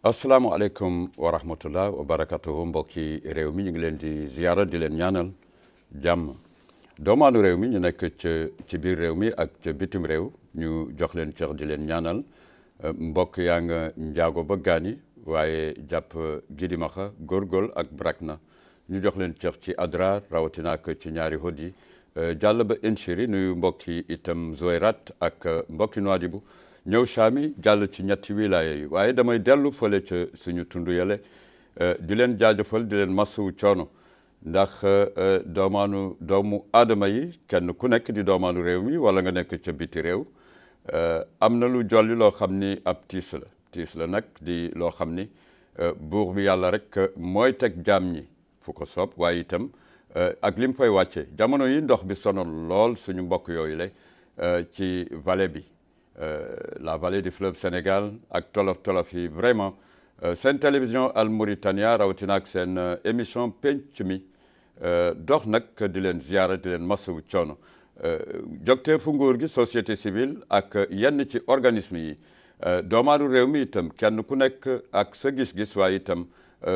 asalaamaaleykum wa rahmatullah wa barakatuhu mbokki réew mi ñu ngi leen di ziyaara di leen ñaanal jàmm doomaanu réew mi ñu nekk ci biir réew mi ak ca bitim réew ñu jox leen cër di leen ñaanal mbokk yaa nga njaago ba gaani waaye jàpp gidimaxa góorgóol ak brak na ñu jox leen cër ci adra rawatina ak ci ñaari hod yi jàll ba inchiri nuyu mbokki itam Zouairat ak mbokki Nouadhibou ñëw Chami jàll ci ñetti wilaya yi waaye damay dellu fële ca suñu tund yële di leen jaajëfal di leen masawu coono ndax doomu aadama yi kenn ku nekk di doomaanu réew mi wala nga nekk ca biti réew am na lu jolli loo xam ni ab tiis la nag di loo xam ni buur bi yàlla rek mooy teg jaam ñi fu ko soob waaye itam ak lim fay wàcce jamono yi ndox bi sonal lool suñu mbokk yooyu la ci vallée bi la vallée du fleuve Sénégal ak tolof yi vraiment seen télévision Al Mauritania rawatina ak seen émission penc mi dox nag di leen ziyaara di leen masawu coono jogtee fu nguur gi société civile ak yenn ci organisme yi doomaanu réew mi itam kenn ku nekk ak sa gis-gis waaye itam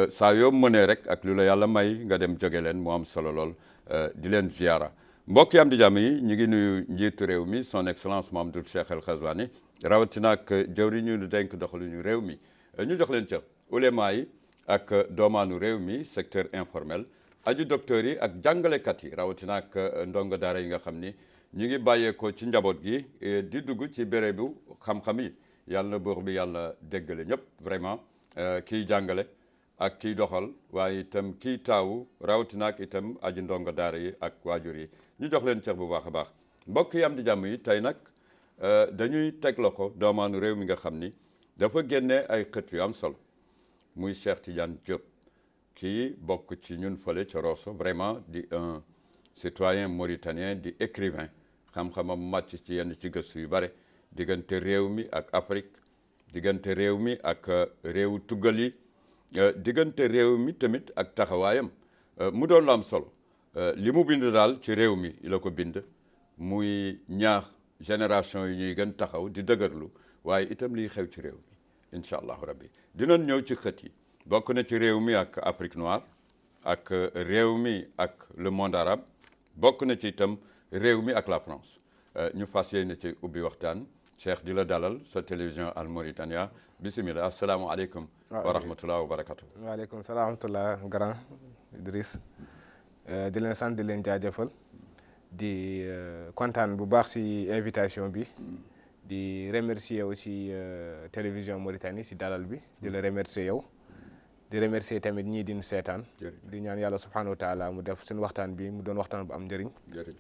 saa yoo mënee rek ak lu la yàlla may nga dem jóge leen mu am solo lool di leen ziyaara mbokk yi am di jàmm yi ñu ngi nuyu njiitu réew mi son excellence Mahamadou Cheikh El Ghazouani rawatina ak jëwriñ ñu dénk doxalinu réew mi ñu jox leen cër ulema yi ak doomaanu réew mi secteur informel aju docteurs yi ak jàngalekat yi rawatina ak ndongo daara yi nga xam ni ñu ngi bàyyeekoo ci njaboot gi di dugg ci bérébu xam-xam yi yàlla na buur bi yàlla déggale ñëpp vraiment kiy jàngale ak kiy doxal waaye itam kiy taawu rawatina ak itam aji ndongo daara yi ak waajur yi ñu jox leen cër bu baax a baax mbokk yi am di jàmm yi tey nag dañuy teg loxo doomaanu réew mi nga xam ni dafa génne ay xët yu am solo muy Cheikh Tidiane Diop kii bokk ci ñun fële ca Rosso vraiment di un citoyen mauritanien di écrivain xam-xamam màcc ci yenn ci gëstu yu bare diggante réew mi ak Afrique diggante réew mi ak réewu tuggal yi diggante réew mi tamit ak taxawaayam mu doon la am solo li mu bind daal ci réew mi la ko bind muy ñaax génération yi ñuy gën taxaw di dëgërlu waaye itam liy xew ci réew mi incha allahu rabbi dinañ ñëw ci xët yi bokk na ci réew mi ak Afrique noire ak réew mi ak le monde arabe bokk na ci itam réew mi ak la France ñu fas yéene ci ubbi waxtaan Cheikh di la dalal sa télévision Al Mauritania bisimilah asalaamualeykum wa rahmatulah wa barakatu. waaleykum salaam wa rahmatulah grand Idriss di leen sant di leen jaajëfal di kontaan bu baax si invitation bi di remercier aussi télévision Mauritanie si dalal bi di la remercier yow di remercier tamit ñii di ñu seetaan di ñaan yàlla subhanahu wa taala mu def suñu waxtaan bi mu doon waxtaan bu am njëriñ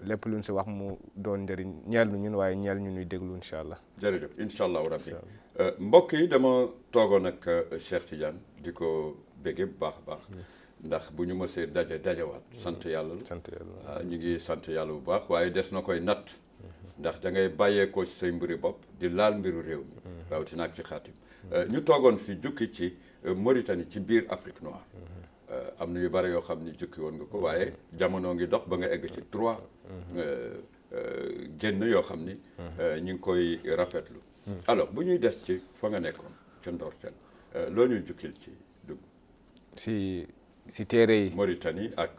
lépp luñ si wax mu doon njëriñ ñeel nu ñun waaye ñeel ñu ñuy déglu incha allah jërëjëf incha allahu rabbi mbokk yi dama toogoon ak Cheikh Tidiane di ko béggee bu baax a baax ndax bu ñu mësee dajewaat sant yàlla la ñu ngi sant yàlla bu baax waaye des na koy natt ndax da ngay bàyyeekoo ci say mbiri bopp di laal mbiru réew mi rawatina ak ci xaatim ñu toogoon fi jukki ci Mauritanie ci biir Afrique noire am na yu bare yoo xam ni jukki woon nga ko waaye jamono ngi dox ba nga egg ci 3 génn yoo xam ni ñu ngi koy rafetlu alors bu ñuy des ci fa nga nekkoon ca ndorteel loo ñuy jukkil ci dugg si téere yi Mauritanie ak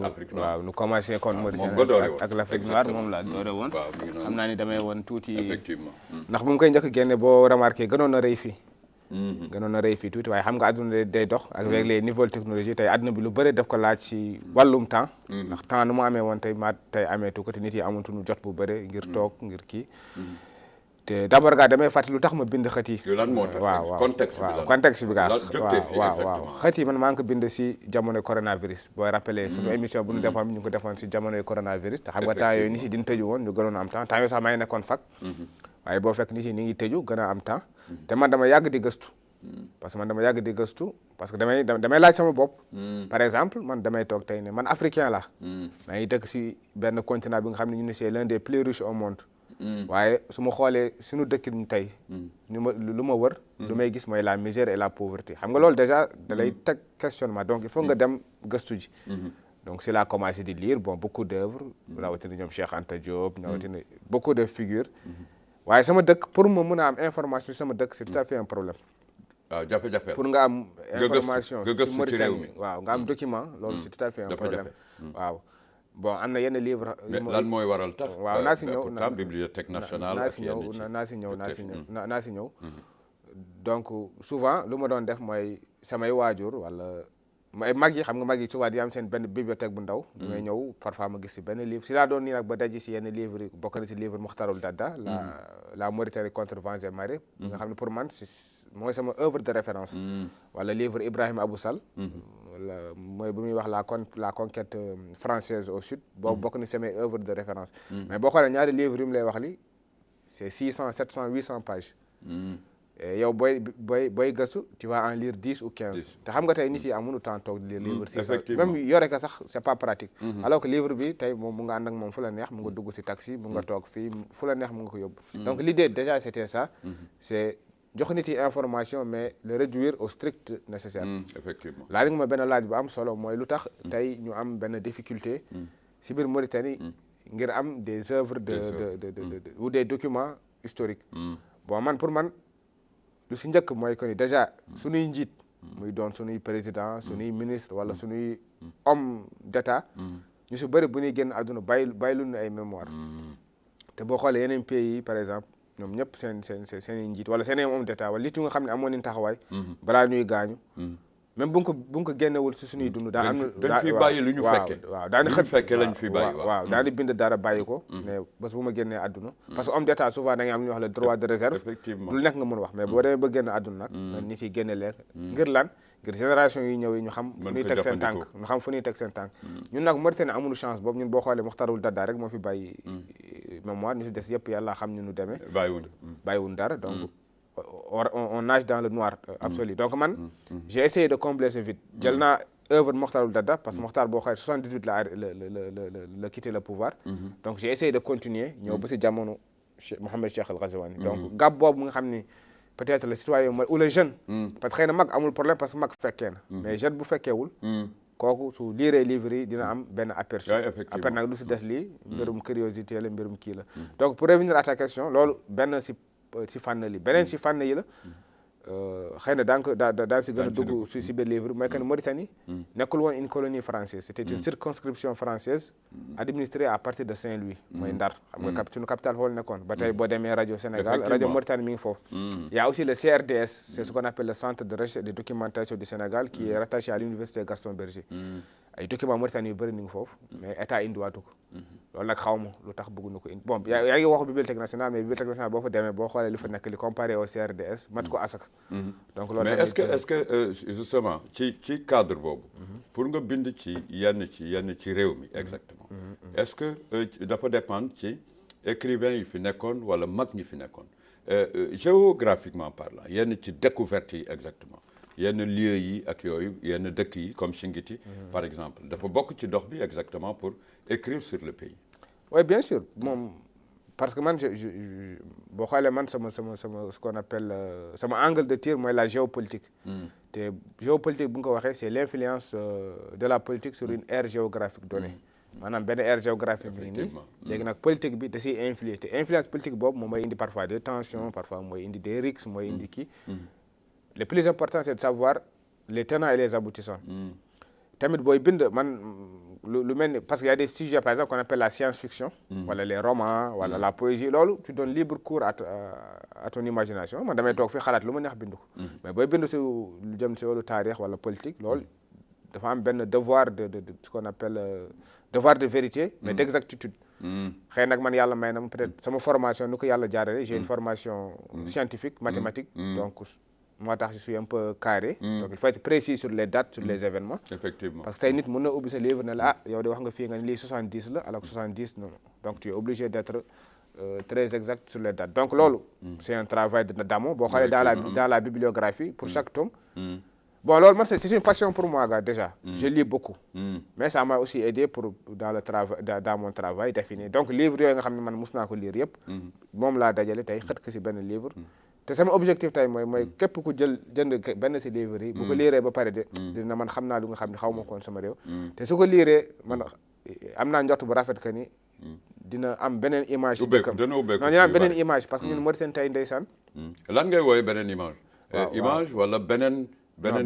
Afrique noire waaw nu commencé kon Mauritanie ak l'Afrique noire moom la doore woon xam naa ni damay woon tuuti effectivement ndax bu mu koy njëkk génne boo remarqué gënoon na rëy fii gënoon na rëy fii tuuti waaye xam nga àdduna day dox avec les niveaux technologie tey àdduna bi lu bëri def ko laaj ci wàllum temps ndax temps nu mu amee woon tey tey ameetu ko te nit yi amutuñu jot bu bëri ngir toog ngir kii te d'abord gaa damay fàttali lu tax ma bind xët yi lan moo tax waaw contexte bi gaa waaw xët yi man maa ngi ko bind si jamonoy coronavirus booy rappelé suñu émission bu ñu defoon ñu ngi ko defoon si jamonoy coronavirus te xam nga temps yooyu nit yi diñ tëju woon ñu gënoon a am temps yooyu sax maa ngi nekkoon fac waaye boo fekk nit yi ni ngi tëju gën a am temps te man dama yàgg di gëstu parce que man dama yàgg di gëstu parce que damay laaj sama bopp par exemple man damay toog tey ne man africain la maa ngi dëkk si benn continent bi nga xam ne ñu ne c'est l'un des plus riches au monde waaye su ma xoolee suñu dëkkin tey lu ma wër lu may gis mooy la misère et la pauvreté xam nga loolu déjà da lay teg questionnement donc il faut nga dem gëstu ji donc c'est là commencé di lire bon beaucoup d'œuvres rawatina ñoom Cheikh Anta Diop rawatina beaucoup de figures waaye sama dëkk pour ma mën a am information sama dëkk c'est tout à fait un problème waaw jafe-jafe pour nga am information ci Mauritanie waaw nga am document loolu c'est tout à fait un problème waaw bon am na yenn livre lan mooy waral tax waaw naa si ñëw pourtant bibliothèque nationale naa si ñëw donc souvent lu ma doon def mooy samay waajur wala ay mag yi xam nga mag yi souvent di am seen benn bibliothèque bu ndaw may ñëw parfois ma gis si benn livre si laa doon nii nag ba daji si yenn livre yi bokk na si livre Mokhtarul Dadda la Mauritanie contre vents et marées nga xam ne pour man mooy sama œuvre de référence wala livre Ibrahima Abou Sall wala mooy bu muy wax la conquête française au sud boobu bokk na samay œuvre de référence mais boo xoolee ñaari livre yu mu lay wax li c'est 600 700 800 pages yow booy gëstu tu vas en lire 10 ou 15 te xam nga tey nit yi amuñu temps toog di lire livre 600 même yore ko sax c'est pas pratique alors que livre bi tey moom mu nga ànd ak moom fu la neex mu nga dugg si taxi mu nga toog fii fu la neex mu nga ko yóbbu donc l'idée déjà c'était ça c'est jox nit yi information mais le réduire au strict nécessaire effectivement laaj nga ma benn laaj bu am solo mooy lu tax tey ñu am benn difficulté si biir Mauritanie ngir am des œuvres de ou des documents historiques bon man pour man lu si njëkk mooy que ni déjà suñuy njiit muy doon suñuy président suñuy ministre wala suñuy homme d'état ñu si bëri bu ñuy génn àdduna bàyyi lu ñu ay mémoire te boo xoolee yeneen pays yi par exemple ñoom ñëpp seen i njiit wala seen i homme d'état wala nit yu nga xam ne amoon nañu taxawaay balaa ñuy gaañu même bu nga ko génnewul si suñuy dund daa am dañ fi bàyyi lu ñu fekkee waaw daani xët fekkee lañ fi bàyyi waaw daani bind dara bàyyi ko mais bés bu ma génnee àdduna parce que homme d'état souvent da ngay am lu ñuy wax le droit de réserve du nekk nga mën wax mais boo demee ba génn àdduna nag nit yi génne lekk ngir lan ngir génération yi ñëw yi ñu xam fu ñuy teg seen tànk ñun nag Mauritanie amuñu chance boobu ñun boo xoolee Mokhtarul Dadda rek moo fi bàyyi mémoire ñu si des yëpp yàlla xam ñu nu demee bàyyiwuñ dara donc on nage dans le noir absolu donc man j'ai essayé de combler ce vide jël naa œuvre Mokhtarul Dadda parce que Mokhtar boo xoolee 78 la quitté le pouvoir donc j'ai essayé de continuer ñëw ba si jamono Mohamed Cheikh Al Ghazouani donc gab boobu nga xam ni peut-être le citoyen ou le jeune parce que xëy na mag amul problème parce que mag fekkee na mais jeune bu fekkeewul kooku su liiree livre yi dina am benn aperçu après nag lu si des lii mbirum curiosité la mbirum kii la donc pour revenir à ta question loolu benn si fànn li beneen si fànn yi la xëy na daan si gën a dugg si biir livre mooy que Mauritanie nekkul woon une colonie française c'était une circonscription française administrée à partir de Saint-Louis mooy Ndar xam nga suñu capitale foofu nekkoon ba tey boo demee rajo Sénégal rajo Mauritanie mi ngi foofu il y a aussi le CRDS c'est ce qu'on appelle le centre de recherche et de documentation du Sénégal qui est rattaché à l'université Gaston Berger ay documents Mauritanie yu bëri ni ngi foofu mais état indiwaatu ko loolu nag xaw ma lu tax bëgguñu ko indi bon yaa ngi wax bibliothèque nationale mais bibliothèque nationale boo fa demee boo xoolee li fa nekk li comparé au CRDS mat ko asaka donc loolu mais est-ce que justement ci cadre boobu pour nga bind ci yenn ci réew mi exactement est-ce que dafa dépendre ci écrivain yi fi nekkoon wala mag ñi fi nekkoon géographiquement parlant yenn ci découverte yi exactement yenn lieux yi ak yooyu yenn dëkk yi comme Chinguitti par exemple dafa bokk ci dox bi exactement pour écrire sur le pays. Oui bien sûr moom parce que man boo xoolee man sama ce qu'on appelle sama angle de tir mooy la géopolitique. te géopolitique bu nga ko waxee c'est l'influence de la politique sur une aire géographique donnée. maanaam benn aire géographique bi nii léegi nag politique bi da siy influer te influence politique boobu moom mooy indi parfois des tensions parfois mooy indi des rixes mooy indi kii. Le plus important c'est de savoir les tenants et les aboutissants tamit booy bind man lu mel ni parce qu'il y a des sujets par exemple qu'on appelle la science-fiction wala les romans wala la poésie loolu tu donnes libre cours à ton imagination man damay toog fii xalaat lu ma neex bind ko mais booy bind si lu jëm si wàllu taarix wala politique loolu dafa am benn devoir de ce qu'on appelle devoir de vérité mais d'exactitude xëy nag man yàlla may na peut-être sama formation nu ko yàlla jaarale j'ai une formation scientifique mathématique donc moo tax je suis un peu carré donc il faut être précis sur les dates sur les événements effectivement parce que tey nit mën na ubbi sa livre ne la yow de wax nga fii nga ni lii 70 la alors que 70 non donc tu es obligé d'être très exact sur les dates donc loolu c'est un travail d'amont boo xoolee dans la bibliographie pour chaque tome bon loolu man c'est une passion pour moi gars déjà je lis beaucoup mais ça m'a aussi aidé pour dans le travail dans mon travail d'affiner donc livre yooyu nga xam ne man mus naa ko lire yëpp moom laa dajale tey xët ko si benn livre te sama objectif tey mooy képp ku jënd benn si livre yi bu ko liiree ba pare dina man xam naa lu nga xam ne xaw ma koon sama réew te su ko liiree man am naa njort bu rafet que ni dina am beneen image si dëkkam non dina am beneen image parce que ñun Mauritanie tey ndeysaan lan ngay wooye beneen image image wala beneen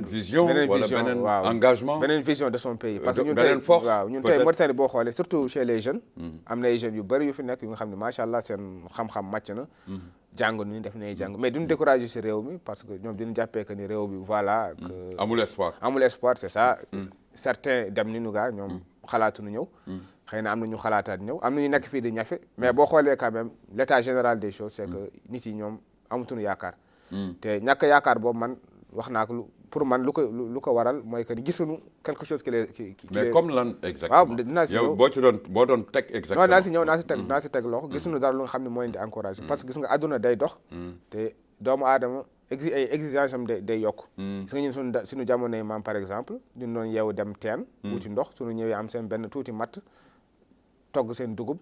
vision wala beneen engagement beneen vision de son pays parce que ñun tey waaw ñun tey Mauritanie boo xoolee surtout chez les jeunes am na ay jeunes yu bëri yu fi nekk yu nga xam ne macha allah seen xam-xam màcc na jàng ni def nañu jàng mais duñ découragé si réew mi parce que ñoom dinañ jàppee que ni réew bi voilà que amul espoir c'est ça certains dem ni nu gaa ñoom xalaatuñu ñëw xëy na am na ñu xalaataat ñëw am na ñu nekk fii di ñafe mais boo xoolee quand même l'état général des choses c'est que nit yi ñoom amatuñu yaakaar te ñàkk yaakaar boobu man wax naa ko pour man lu ko waral mooy que ni gisuñu quelque chose qui mais comme lan exactement waaw dinaa si yow boo doon teg exactement non naa si teg loxo gisuñu dara lu nga xam ne mooy indi encouragé parce que gis nga àdduna day dox te doomu aadama ay exigence am day yokk gis nga ñun suñu jamonoy maam par exemple duñ doon yeewu dem teen wuti ndox suñu ñëwee am seen benn tuuti matt togg seen dugub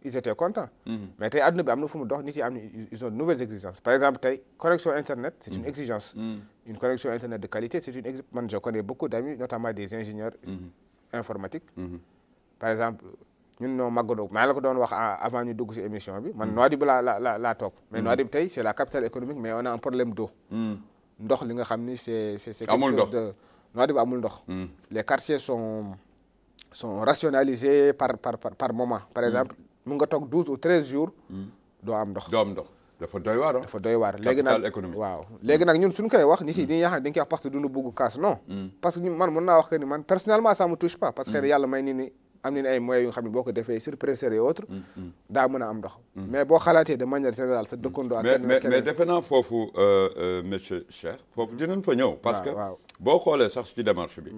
ils étaient contents mais tey adduna bi am na fu mu dox nit yi ils ont de nouvelles exigences par exemple tey connexion internet c'est une exigence une connexion internet de qualité c'est une exigence man je connais beaucoup d'amis notamment des ingénieurs informatiques par exemple ñun ñoo màggandoo maa la ko doon wax avant ñu dugg ci émission bi man Nouadhibou laa toog mais Nouadhibou tey c'est la capitale économique mais on a un problème d'eau ndox li nga xam ni c'est quelque chose de Nouadhibou amul ndox les quartiers sont rationalisés par moment par exemple mun nga toog 12 ou 13 jours doo am ndox dafa doy waar dafa doy waar léegi nag waaw léegi nag ñun suñ koy wax nit yi dañuy yaakaar dañ koy wax parce que duñu bugg kaas non parce que man mën naa wax que ni man personnellement ça me touche pas parce que yàlla may ni am nañu ay moyens yu nga xam ne boo ko defee surpresseurs et autres daa mën a am ndox mais boo xalaatee de manière générale sa dëkkandoo ak mais defe naa foofu monsieur Cheikh foofu dinañ fa ñëw parce que boo xoolee sax ci démarche bi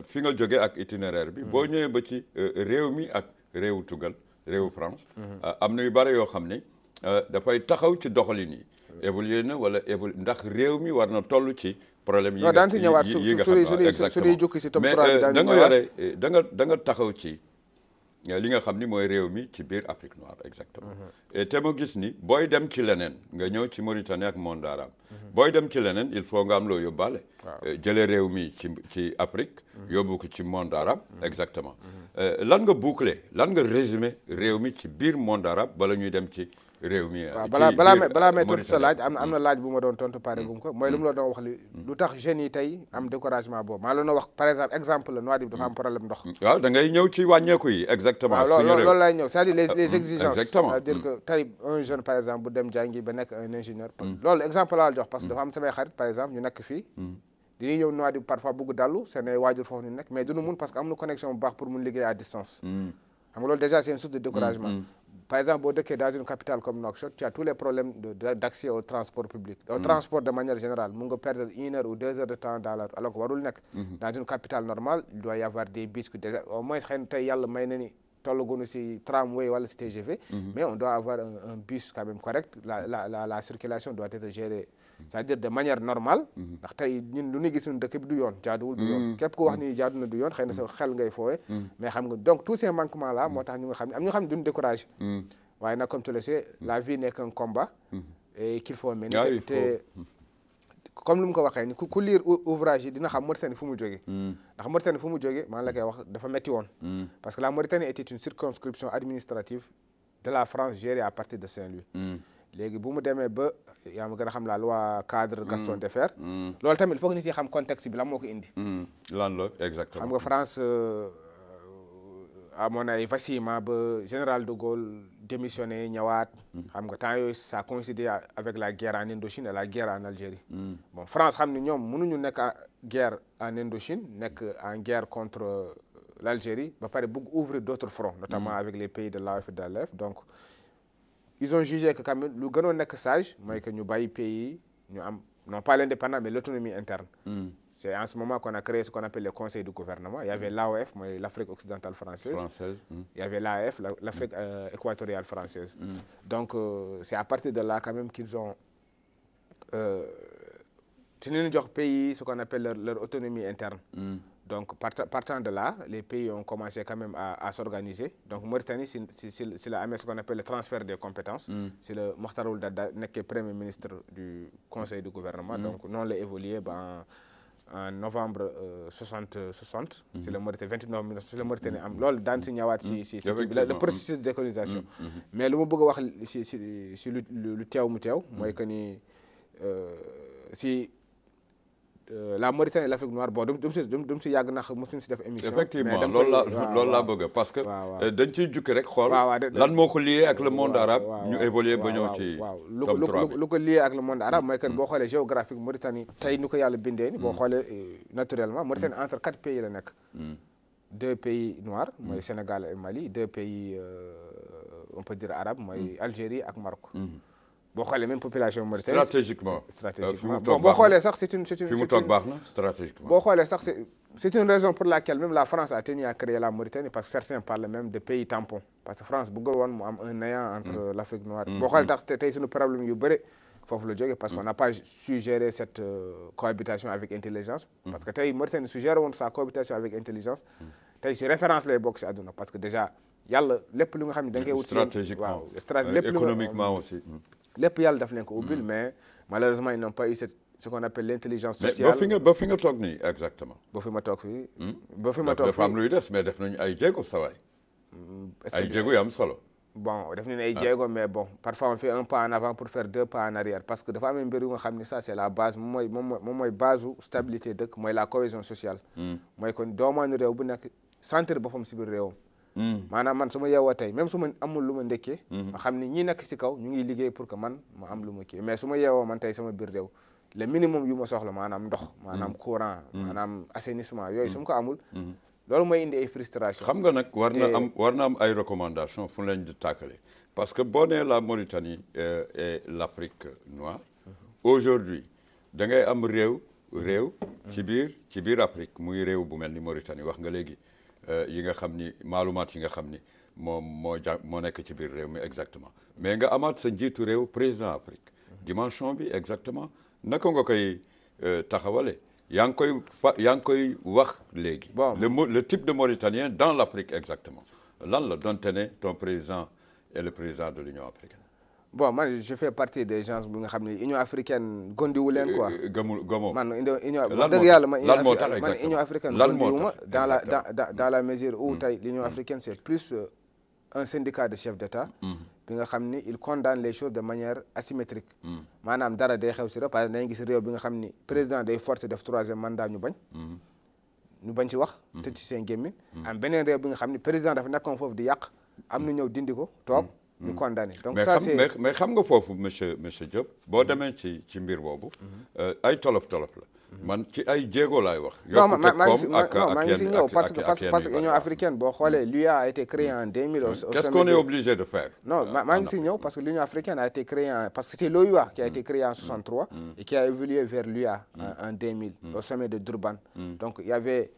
fi nga jógee ak itinéraire bi boo ñëwee ba ci réew mi ak réewu tugal réewu France am na yu bëri yoo xam ne dafay taxaw ci doxalin yi évolué na wala ndax réew mi war na toll ci problème yi daan si ñëwaat su ñuy jukki si top 3 bi da nga yore da nga taxaw ci li nga xam ni mooy réew mi ci biir Afrique noire exactement et te ma gis ni booy dem ci leneen nga ñëw ci Mauritanie ak monde arabe booy dem ci leneen il faut nga am loo yóbbaale jëlee réew mi ci Afrique yóbbu ko ci monde arabe exactement lan nga boucler lan nga résumer réew mi ci biir monde arabe bala ñuy dem ci réew mi waaw balaa may tontu sa laaj am na laaj bu ma doon tontu pare gum ko mooy lu mu la doon wax lu tax jeunes yi tey am découragement boobu maa la doon wax par exemple la Nouadhibou dafa am problème ndox waaw da ngay ñëw ci wàññeeku yi exactement waaw loolu lay ñëw c'est-à-dire les exigences exactement c'est-à-dire que tey un jeune par exemple bu dem jàngi ba nekk un ingénieur loolu exemple laa la jox parce que dafa am samay xarit par exemple ñu nekk fii dañuy ñëw Nouadhibou parfois bëgg dallu seen ay waajur foofu ñu nekk mais duñu mun parce que am na connexion bu baax pour mun liggéey à distance xam nga loolu déjà c'est une source de découragement par exemple boo dëkkee dans une capitale comme Nouakchott tu as tous les problèmes d'accès au transport public au transport de manière générale mun nga perdre 1 heure ou 2 heures de temps dans la alors que warul nekk dans une capitale normale il doit y avoir des bus au moins xëy na tey yàlla may na ni tollagunu si tramway wala si TGV mais on doit avoir un bus quand même correct la circulation doit être gérée c'est-à-dire de manière normale ndax tey ñun lu ñu gis ñun dëkk bi du yoon jaaduwul du yoon képp ku wax ni jaadu na du yoon xëy na sa xel ngay foowe mais xam nga donc tous ces manquements là moo tax ñu nga xam ne am ñu nga xam ne duñu découragé waaye nag comme tu le sais la vie n'est qu'un combat et qu'il faut mener te comme lu mu ko waxee ni ku lire ouvrage yi dina xam Mauritanie fu mu jógee ndax Mauritanie fu mu jógee maa la koy wax dafa metti woon parce que la Mauritanie était une circonscription administrative de la France gérée à partir de Saint-Louis léegi bu mu demee ba yaa ma gën a xam la loi cadre Gaston Defferre loolu tamit il faut que nit yi xam contexte bi lan moo ko indi lan la exactement xam nga France amoon ay vacillement ba général de Gaulle démissionné ñëwaat xam nga temps yooyu ça coïncidait avec la guerre en Indochine et la guerre en Algérie bon France xam ni ñoom mënuñu nekk en guerre en Indochine nekk en guerre contre l'Algérie ba pare bëgg ouvrir d'autres fronts notamment avec les pays de l'AOF et de l'ALF donc ils ont jugé que quand même lu gënoon nekk sage mooy que ñu bàyyi pays ñu am non pas l'indépendance mais l'autonomie interne C'est en ce moment qu'on a créé ce qu'on appelle le conseil du gouvernement. Il y avait l'AOF, l'Afrique occidentale française. Il y avait l'AF, l'Afrique équatoriale française. Donc, c'est à partir de là quand même qu'ils ont tenu leur pays, ce qu'on appelle leur autonomie interne. Donc, partant de là, les pays ont commencé quand même à s'organiser. Donc, Mauritanie, c'est ce qu'on appelle le transfert des compétences. C'est le Mokhtar Ould Daddah, qui est Premier ministre du Conseil du gouvernement. Donc, nous, on l'a évolué en novembre 60. C'est le Mauritanie, 29 novembre, c'est le Mauritanie. Le processus de décolonisation. Mais le mot que je veux dire, c'est le tiaw, moi, que si la Mauritanie et l'Afrique noire bon dum si yàgg ndax mosuñ si def émission. effectivement loolu laa bëgg parce que dañ ciy jukki rek xool lan moo ko lié ak le monde arabe ñu évoluer ba ñëw ci tome 3 bi lu ko lié ak le monde arabe mooy que boo xoolee géographique Mauritanie tey ni ko yàlla bindee ni boo xoolee naturellement Mauritanie entre 4 pays la nekk 2 pays noirs mooy Sénégal et Mali 2 pays on peut dire arabes mooy Algérie ak Maroc. boo xoolee même population mauritanienne stratégiquement bon boo xoolee sax c'est une fi mu toog baax na stratégiquement boo xoolee sax c'est une raison pour laquelle même la France a tenu à créer la Mauritanie parce que certains parlent même de pays tampon parce que France bëggul woon mu am un néant entre l'Afrique noire boo xoolee tax tey suñu problème yu bëri foofu la jógee parce qu'on n'a pas su gérer cette cohabitation avec intelligence parce que tey Mauritanie su gérer woon sa cohabitation avec intelligence tey si référence lay bokk si àdduna parce que déjà yàlla lépp lu nga xam ne da nga koy wut stratégiquement économiquement aussi lépp yàlla daf leen ko ubbil mais malheureusement ils n'ont pas eu ce qu'on appelle l'intelligence sociale. mais ba fi nga toog nii exactement. ba fi ma toog fii. ba fi ma toog fii dafa am luy des mais def nañu ay jéego sawaay. ay jéego yu am solo. bon def nañu ay jéego mais bon parfois on fait un pas en avant pour faire 2 pas en arrière parce que dafa am mbir yu nga xam ni ça c'est la base moom mooy base u stabilité dëkk mooy la cohésion sociale. mooy kon doomaanu réew bu nekk sentir boppam si biir réewam. maanaam man su ma yeewoo tey même su ma amul lu ma ndekkee ma xam ni ñi nekk ci kaw ñu ngi liggéey pour que man ma am lu ma kii mais su ma yeewoo man tey sama biir réew le minimum yu ma soxla maanaam ndox maanaam courant maanaam assainissement yooyu su ma ko amul loolu mooy indi ay frustration xam nga nag war na am ay recommandation fu leen di tàkkale parce que boo nee la Mauritanie et l'Afrique noire aujourd'hui da ngay am réew ci biir Afrique muy réew bu mel ni Mauritanie wax nga léegi yi nga xam ni maalumaat yi nga xam ni moo nekk ci biir réew mi exactement mais nga amaat sa njiitu réew président Afrique dimension bi exactement naka nga koy taxawale yaa ngi koy wax léegi le type de Mauritanien dans l'Afrique exactement lan la donte ne ton président est le président de l'Union africaine. Bon, moi, je fais partie des gens qui ont l'Union africaine, gondi quoi. Man, l'Union africaine, dans la mesure où l'Union africaine, c'est plus un syndicat de chefs d'État. Il condamne les choses de manière asymétrique. Manam dara day xew ci réew parce que dañuy gis réew bi nga xamni président day forcer def 3e mandat ñu bañ ci wax te ci seen gémmiñ am beneen réew bi nga xamni président dafa nekkoon foofu di yàq am na ñëw dindi ko toog ñu condamné donc ça c'est mais xam nga foofu monsieur Diop boo demee ci mbir boobu ay tolof la man ci ay jéego laay wax. non maa ngi si ñëw parce que Union africaine boo xoolee l'UA a été créée en 2000. Qu'est-ce qu'on est obligé de faire? Non maa ngi si ñëw parce que l'Union africaine a été créée parce que c'était l'OUA qui a été créée en 63 et qui a évolué vers l'UA en 2000 au sommet de Durban. Donc il y avait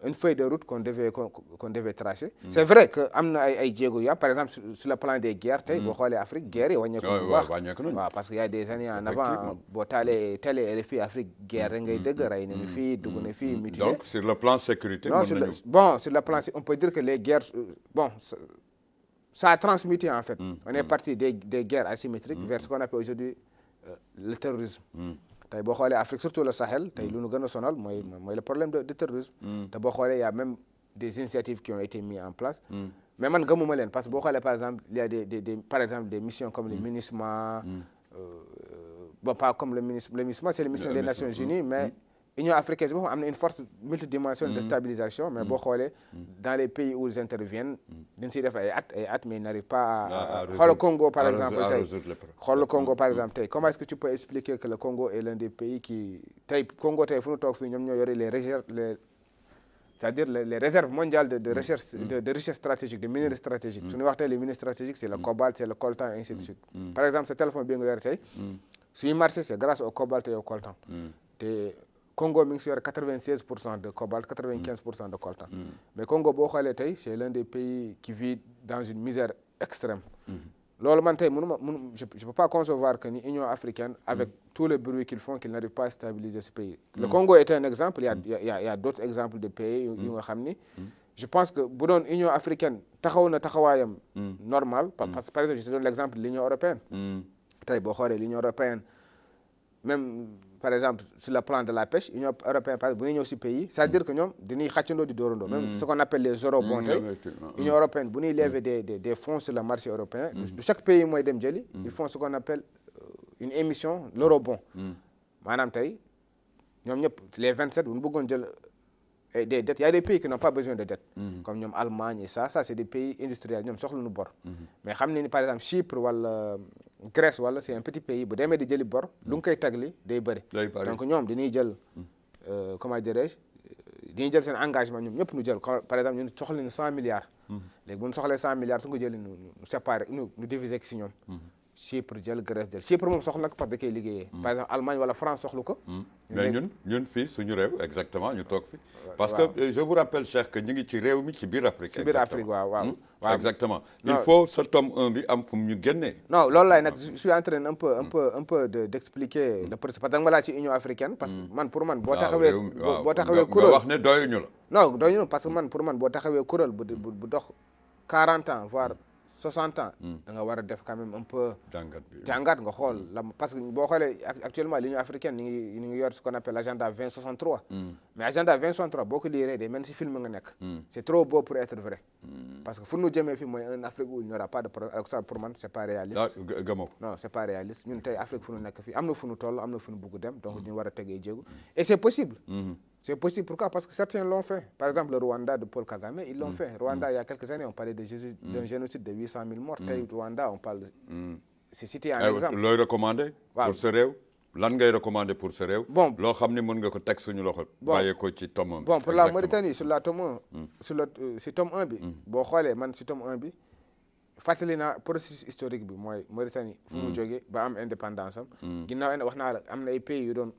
une feuille de route qu'on devait tracer. C'est vrai que am na ay jéego yu am par exemple sur le plan des guerres tey boo xoolee Afrique guerre yi wàññeeku bu baax waaw parce que y a des années en avant boo taalee télé RFI Afrique guerre rek ngay dëgg rey nañu fii dugg na fii mutilé. Donc sur le plan sécurité sur le plan on peut dire que les guerres ça a transmuté en fait. On est parti des guerres asymétriques vers ce qu'on appelle aujourd'hui le terrorisme. tey boo xoolee Afrique surtout le Sahel tey lu nu gën a sonal mooy le problème de terrorisme. te boo xoolee y a même des initiatives qui ont été mises en place. mais man gëmuma leen parce que boo xoolee par exemple il y a par exemple des missions comme le MINUSMA. Pas comme le MINUSMA c'est les missions des Nations Unies mais Union africaine boobu am na une forte multidimension de stabilisation mais boo xoolee dans les pays où ils interviennent dañ siy def ay at mais ils n'arrivent pas à xool Congo par exemple tey comment est-ce que tu peux expliquer que le Congo est l'un des pays qui tey Congo tey fu ñu toog fii ñoom ñoo yore les réserves c'est-à-dire les réserves mondiales de recherche de richesse stratégique de minerais stratégiques su ñu wax tey les minerais stratégiques c'est le cobalt c'est le coltan ainsi de suite par exemple ce téléphone bi nga yore tey suñu marché c'est grâce au cobalt et au coltan te Congo mi ngi si yore 96% de cobalt 95% de coltan. mais Congo boo xoolee tey c'est l'un des pays qui vit dans une misère extrême. loolu man tey je peux pas concevoir que ni Union africaine avec tous les bruits qu'ils font qu'ils n'arrivent pas à stabiliser ce pays. Le Congo est un exemple il y a d'autres exemples de pays yu nga xam ni. je pense que bu doon Union africaine taxaw na taxawaayam normal parce que par exemple je te donne l'exemple de l'Union européenne. tey boo xoolee l'Union européenne même par exemple sur le plan de la pêche Union européenne par exemple bu ñuy ñëw si pays c'est-à-dire que ñoom dañuy xàccandoo di dóorandoo même ce qu'on appelle les eurobonds tey Union européenne bu ñuy lever des fonds sur le marché européen de chaque pays mooy dem jëli ils font ce qu'on appelle une émission l'eurobond maanaam tey ñoom ñëpp les 27 bu ñu bëggoon jël des dettes il y a des pays qui n'ont pas besoin de dettes comme ñoom Allemagne et ça c'est des pays industriels ñoom soxla nu bor mais xam ne ni par exemple Chypre wala Grèce wala c'est un petit pays bu demee di jëli bor lu nga koy tagli day bëri donc ñoom dañuy jël comment dirais-je dañuy jël seen engagement ñoom ñëpp ñu jël par exemple ñun soxla ni 100 milliards léegi bu ñu soxlee 100 milliards su nga jëli ñu séparé ñu diviser si ñoom Chypre jël Grèce jël Chypre moom soxla ko parce que da koy liggéeyee par exemple Allemagne wala France soxlu ko mais ñun fii suñu réew exactement ñu toog fi parce que je vous rappelle Cheikh que ñu ngi ci réew mi ci biir Afrique ci biir Afrique waaw exactement il faut ce tome 1 bi am fu mu ñu génnee non loolu laay nag je suis en train un peu d'expliquer le processus parce que nga laa ci Union africaine parce que man pour man boo taxawee kuréel wax ne doyuñu la non doyuñu parce que man pour man boo taxawee kuréel bu dox 40 ans voire 60 ans da nga war a def quand même un peu jàngat nga xool la parce que boo xoolee actuellement l'Union africaine ñu ngi yor ce qu'on appelle l'agenda 2063 mais agenda 2063 boo ko liiree day mel si film nga nekk c'est trop beau pour être vrai parce que fu ñu jëmee fi mooy un Afrique où il n'y aura pas de problème alors ça pour man c'est pas réaliste non c'est pas réaliste ñun tey Afrique fu ñu nekk fii am na fu ñu toll am na fu ñu bugg dem donc ñu war a tegee jéego et c'est possible c'est possible pourquoi parce que certains l'ont fait par exemple le Rwanda de Paul Kagame ils l'ont fait Rwanda il y a quelques années on parlait d'un génocide de 800 000 morts tey Rwanda on parle c'est cité en exemple looy recommander pour ce réew lan ngay recommander pour ce réew bon loo xam ne mën nga ko teg suñu loxo bàyyee ko ci tome 1 bi bon pour la Mauritanie sur la tome 1 si tome 1 bi boo xoolee man si tome 1 bi fàttali naa processus historique bi mooy Mauritanie fu mu jógee ba am indépendance am ginnaaw wax naa la am na ay pays yu doon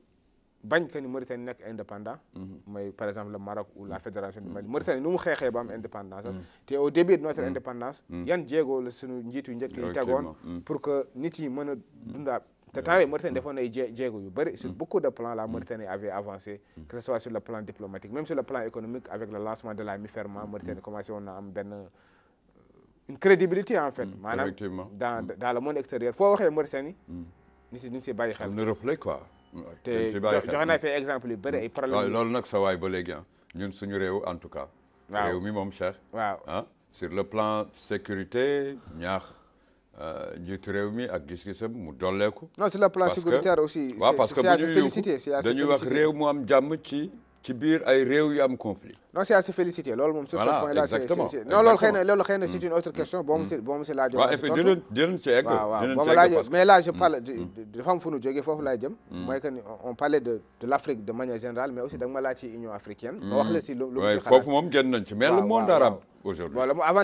bañ que ni Mauritanie nekk indépendant mooy par exemple le Maroc ou la fédération du Mali Mauritanie nu mu xeexee ba am indépendance am te au début de notre indépendance yan jéego la suñu njiitu njëkk yi tegoon pour que nit yi mën a dundaa te temps yii Mauritanie defoon ay jéego yu bëri sur beaucoup de plans la Mauritanie avait avancé que ce soit sur le plan diplomatique même sur le plan économique avec le lancement de la MIFERMA Mauritanie commencé woon na am une crédibilité en fait maanaam dans le monde extérieur foo waxee Mauritanie nit ñi si bàyyi xel le reflet quoi te joxe naa fi exemple yu bëri ay problème loolu nag sa waay ba léegi ñun suñu réew en tout cas réew mi moom Cheikh sur le plan sécurité ñaax njiitu réew mi ak gis-gisam mu dolleeku non sur le plan sécuritaire aussi parce que dañuy wax réew mu am jàmm ci biir ay réew yu am conflit non c'est à se féliciter loolu moom sur ce point là non loolu xëy na c'est une autre question boo mu si laajoon waaw et puis dinañ ci egg boo ma laajee mais là je parle dafa am fu nu jógee foofu laay jëm mooy que on parlait de l'Afrique de manière générale mais aussi da nga ma laaj ci Union africaine ma wax la si lu mu si xalaat foofu moom génn nañ ci mais le monde arabe aujourd'hui voilà avant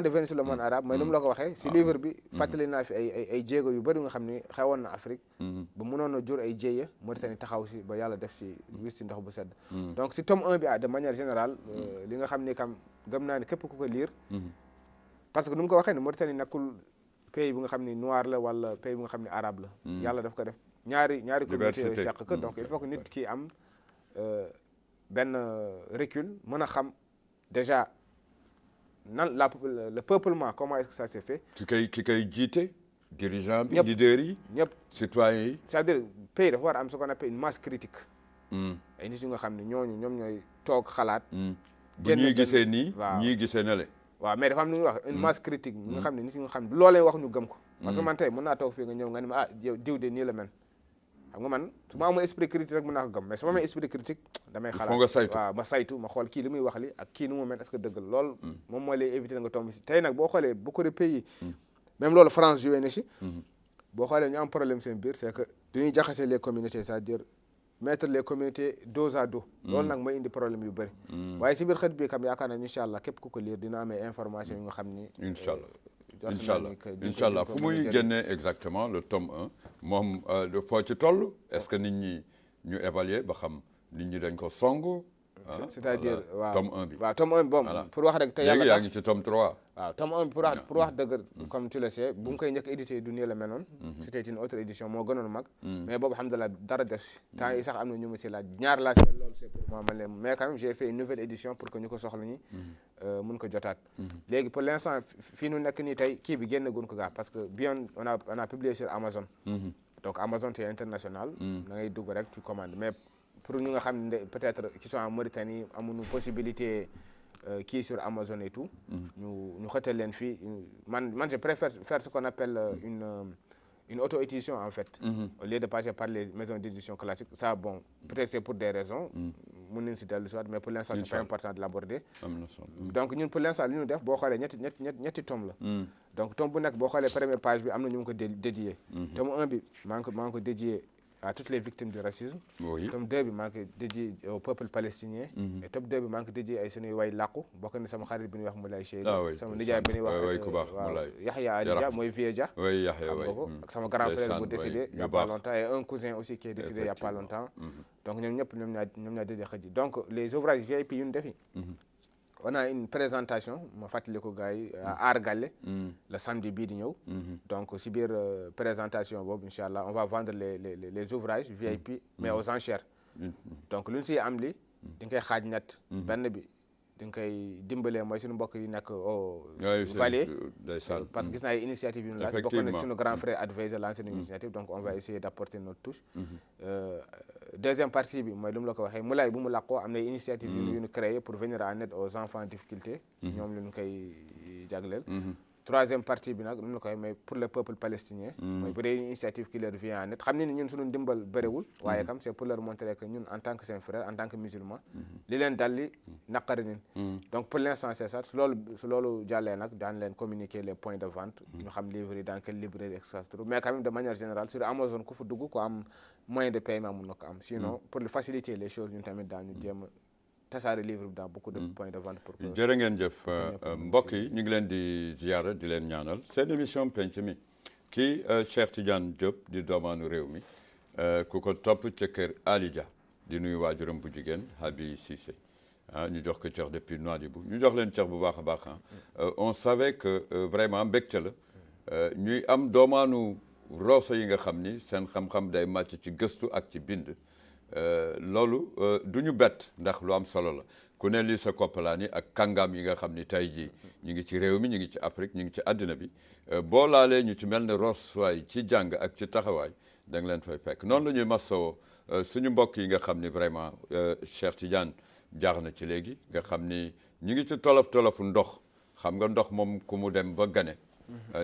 de venir sur le monde arabe mooy lu mu la ko waxee si livre bi fàttali naa fi ay jéego yu bëri nga xam ni xewoon na Afrique ba mënoon a jur ay jéeya Mauritanie taxaw si ba yàlla def si wis si ndox bu sedd donc si tome 1 bi de manière générale li nga xam ni kam gëm naa ni képp ku ko lire parce que nu mu ko waxee ne Mauritanie nekkul pays bu nga xam ni noir la wala pays bu nga xam ni arabe la yàlla daf ko def ñaari communauté yooyu seq ko donc il faut que nit ki am benn recul mën a xam déjà nan le peuplement comment est-ce que ça s'est fait ki koy jiite dirigeant bi leader yi ñëpp citoyens yi c'est-à-dire pays dafa war a am ce qu'on appelle une masse critique ay nit yu nga xam ne ñooñu ñoom ñooy toog xalaat bu ñuy gisee nii ñii gisee na le waaw mais dafa am lu ñuy wax une masse critique nga xam ne nit ñi nga xam ne loolee wax ñu gëm ko parce que man tey mën naa toog fii nga ñëw nga ne ma diw de nii la mel xam nga man su ma amul esprit critique rek mën naa ko gëm mais su ma amee esprit critique damay xalaat waaw ma saytu ma xool kii li muy wax li ak kii nu mu mel est-ce que dëgg la loolu moom mooy lay éviter nga tomb si tey nag boo xoolee beaucoup de pays même loolu France joué na si boo xoolee ñu am problème seen biir c'est que dañuy jaxase les communautés c'est-à-dire mettre les communautés dos à dos loolu nag mooy indi problème yu bëri waaye si biir xët bi kam yaakaar naa incha allah képp ku ko lire dina amee information yu nga xam ni incha allah fu muy génnee exactement le tome 1 moom foo ci toll est-ce que nit ñi ñu évaluer ba xam nit ñi dañ ko song. c'est-à-dire waaw tome 1 bi. waaw tome 1 bi bon pour wax rek te yàlla léegi yaa ngi ci tome 3. waaw tome 1 bi pour wax dëgg comme tu le sais bu mu koy njëkk édité du nii la mel noonu c'était une autre édition moo gënoon mag mais boobu alhamdulilah dara def temps yi sax am na ñu ma si laaj ñaar laa si loolu c'est pour moi man leen mais quand même j'ai fait une nouvelle édition pour que ñu ko soxla ñi mun ko jotaat léegi pour l'instant fii nu nekk nii tey kii bi génn gun ko gaa parce que bien on a publié sur Amazon donc Amazon c'est international da ngay dugg rek tu commandes mais pour ñu nga xam ne peut-être qui sont en Mauritanie amuñu possibilité kii sur Amazon et tout ñu xëtal leen fii man je préfère faire ce qu'on appelle une auto-édition en fait au lieu de passer par les maisons d'édition classiques ça bon peut-être c'est pour des raisons mun nañ si dellu soit mais pour l'instant c'est pas important de l'aborder donc ñun pour l'instant li ñu def boo xoolee ñetti tome la donc tome bu nekk boo xoolee première page bi am na ñu ngi ko dédié tome 1 bi maa ngi ko dédié à toutes les victimes du racisme. Oui. Tome 2 bi maa ngi ko dédié au peuple palestinien. et tome 2 bi maa ngi ko dédié ay suñuy way làqu bokk na sama xarit bi ñuy wax Moulay Cheikh. sama nijaay bi ñuy wax waaw Yahya Ali Dia mooy Vieux Dia. oui Yahya xam nga ko ak sama grand frère bu décédé il y a pas longtemps et un cousin aussi qui est décédé il y a pas longtemps. donc ñoom ñëpp ñoom ñoo dédié xëj donc les ouvrages VIP yu ñu defi. on a une présentation ma fàttali ko gars yi à Aar Galle le samedi bii di ñëw donc si biir présentation boobu incha allah on va vendre les ouvrages VIP mais aux enchères donc lu ñu siy am li di nga koy xaaj ñett benn bi di nga koy dimbalee mooy suñu mbokk yi nekk au Vallée parce que gis naa ay initiative yu ñu laaj bokk na suñu grand frère advisor lancé une initiative donc on va essayer d'apporter notre touche deuxième partie bi mooy lu mu la ko waxee Moulay bu mu làqoo am na initiative yu ñu créé pour venir en aide aux enfants en difficulté ñoom lu ñu koy jagleel troisième partie bi nag lu mu la ko waxee mais pour le peuple palestinien mooy bu dee une initiative qui leur vient en aide xam ne ni ñun suñu ndimbal bëriwul waaye kam c'est pour leur montrer que ñun en tant que seen frère en tant que musulman li leen dal li naqari nin donc pour l'instant c'est ça su loolu jàllee nag daan leen communiquer les points de vente ñu xam livre yi dans quelle librairie et cetera mais quand même de manière générale sur Amazon ku fa dugg ko am moyen de paiement mun na ko am sinon pour faciliter les choses ñun tamit daañu jéem a tasaare livre bi dans beaucoup de points de vente pour que jërë ngeen jëf mbokk yi ñu ngi leen di ziyaara di leen ñaanal seen émission penc mi kii Cheikh Tidiane Diop di doomaanu réew mi ku ko topp ca kër Ali Dia di nuyu waajuram bu jigéen Habi Cissé ñu jox ko cër depuis Nouadhibou ñu jox leen cër bu baax a baax on savait que vraiment mbégte la ñuy am doomaanu Rosso yi nga xam ni seen xam-xam day màcc ci gëstu ak ci bind loolu du ñu bett ndax lu am solo la ku ne lii sa koppalaani ak kàngaam yi nga xam ni tey jii ñu ngi ci réew mi ñu ngi ci Afrique ñu ngi ci àddina bi boo laalee ñu ci mel ne Rossowaay ci jàng ak ci taxawaay da nga leen fay fekk noonu la ñuy massawoo suñu mbokk yi nga xam ni vraiment Cheikh Tidiane jaar na ci léegi nga xam ni ñu ngi ci tolofu ndox xam nga ndox moom ku mu dem ba gane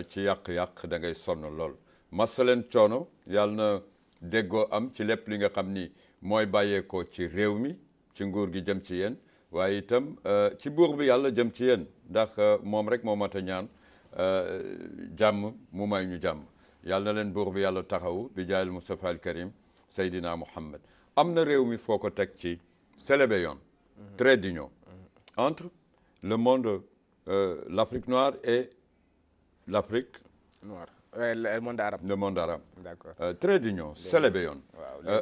ci yàq-yàq da ngay sonn lool massa leen coono yàlla na déggoo am ci lépp li nga xam ni mooy bàyyeekoo ci réew mi ci nguur gi jëm ci yéen waaye itam ci buur bi yàlla jëm ci yéen ndax moom rek moo mat a ñaan jàmm mu may ñu jàmm yàlla na leen buur bi yàlla taxawu bi jaayil Mustafa al Karim Seydina Muhammad am na réew mi foo ko teg ci célébé yoon trait d'union entre le monde l'Afrique noire et l'Afrique noire le monde arabe. le monde arabe. D'accord. Trait d'union célébé yoon.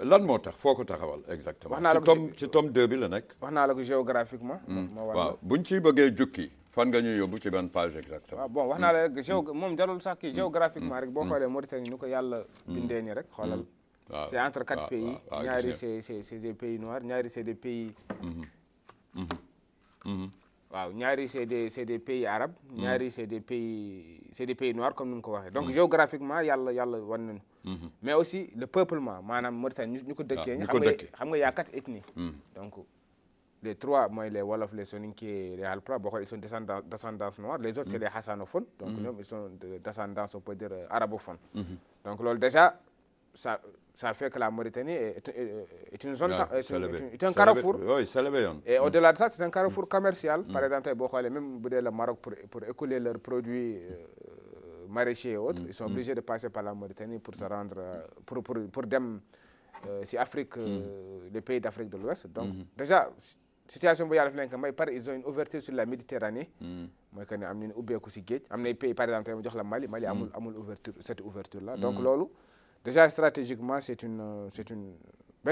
lan moo tax foo ko taxawal exactement. wax naa la ko ci tome 2 bi la nekk. wax naa la ko géographiquement. waaw buñ ciy bëggee jukki fan nga ñuy yóbbu ci ban page exactement. waaw bon wax naa la rek moom jarul sax kii géographiquement rek boo xoolee Mauritanie ni ko yàlla bindee nii rek xoolal. waaw c'est entre 4 pays. ñaari c'est des pays noirs ñaari c'est des pays. waaw ñaari c'est des pays arabes ñaari c'est des pays noirs comme ni nga ko waxee donc géographiquement yàlla wan nañu mais aussi le peuplement maanaam Mauritanie ñu ko dëkkee xam nga y a 4 ethnies donc les 3 mooy les Wolof les Soninké les Halpulaar boo xoolee ils sont descendance noire les autres c'est les Hassanophones donc ñoom ils sont de descendance on peut dire arabophone donc loolu déjà ça fait que la Mauritanie est une zone est un carrefour. Oui, célébé. Et au-delà de ça, c'est un carrefour commercial. Par exemple, même le Maroc pour écouler leurs produits maraîchers et autres, ils sont obligés de passer par la Mauritanie pour se rendre pour si Afrique les pays d'Afrique de l'Ouest. Donc déjà situation bu yàlla fi leen ko may par ils ont une ouverture sur la Méditerranée. mooy que ne am nañu ubbeeku si géej am na pays par exemple tey jox la Mali amul ouverture cette ouverture là. Donc loolu. Déjà stratégiquement c'est une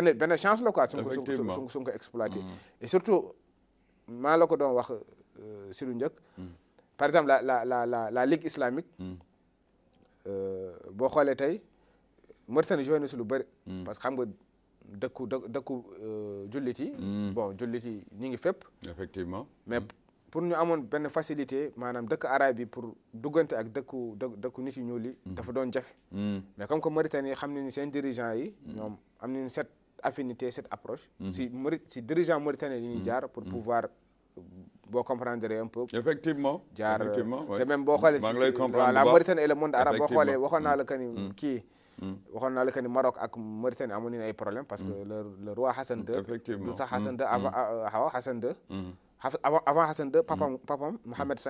benn chance la quoi. su ko exploité. et surtout maa la ko doon wax si lu njëkk. par exemple la Ligue islamique. boo xoolee tey Mauritanie joué na si lu bëri. parce que xam nga dëkku jullit yi. bon jullit yi ñu ngi fépp. effectivement mais pour ñu amoon benn facilité maanaam dëkk arabe yi pour duggante ak dëkku nit yu ñuul yi. dafa doon jafe. mais comme que Mauritanie xam nañu seen dirigeants yi. ñoom am nañu cette affinité cette approche. si dirigeant mauritanien yi ñuy jaar pour pouvoir. boo comprendre un peu. effectivement jaar te même boo xoolee la Mauritanie et le monde arabe boo xoolee waxoon naa la que ni waxoon naa la que ni Maroc ak Mauritanie amoon nañu ay problème parce que le roi Hassan II. effectivement du sax Hassan II avant Hassan II. avant Hassan II papam Mohamed V.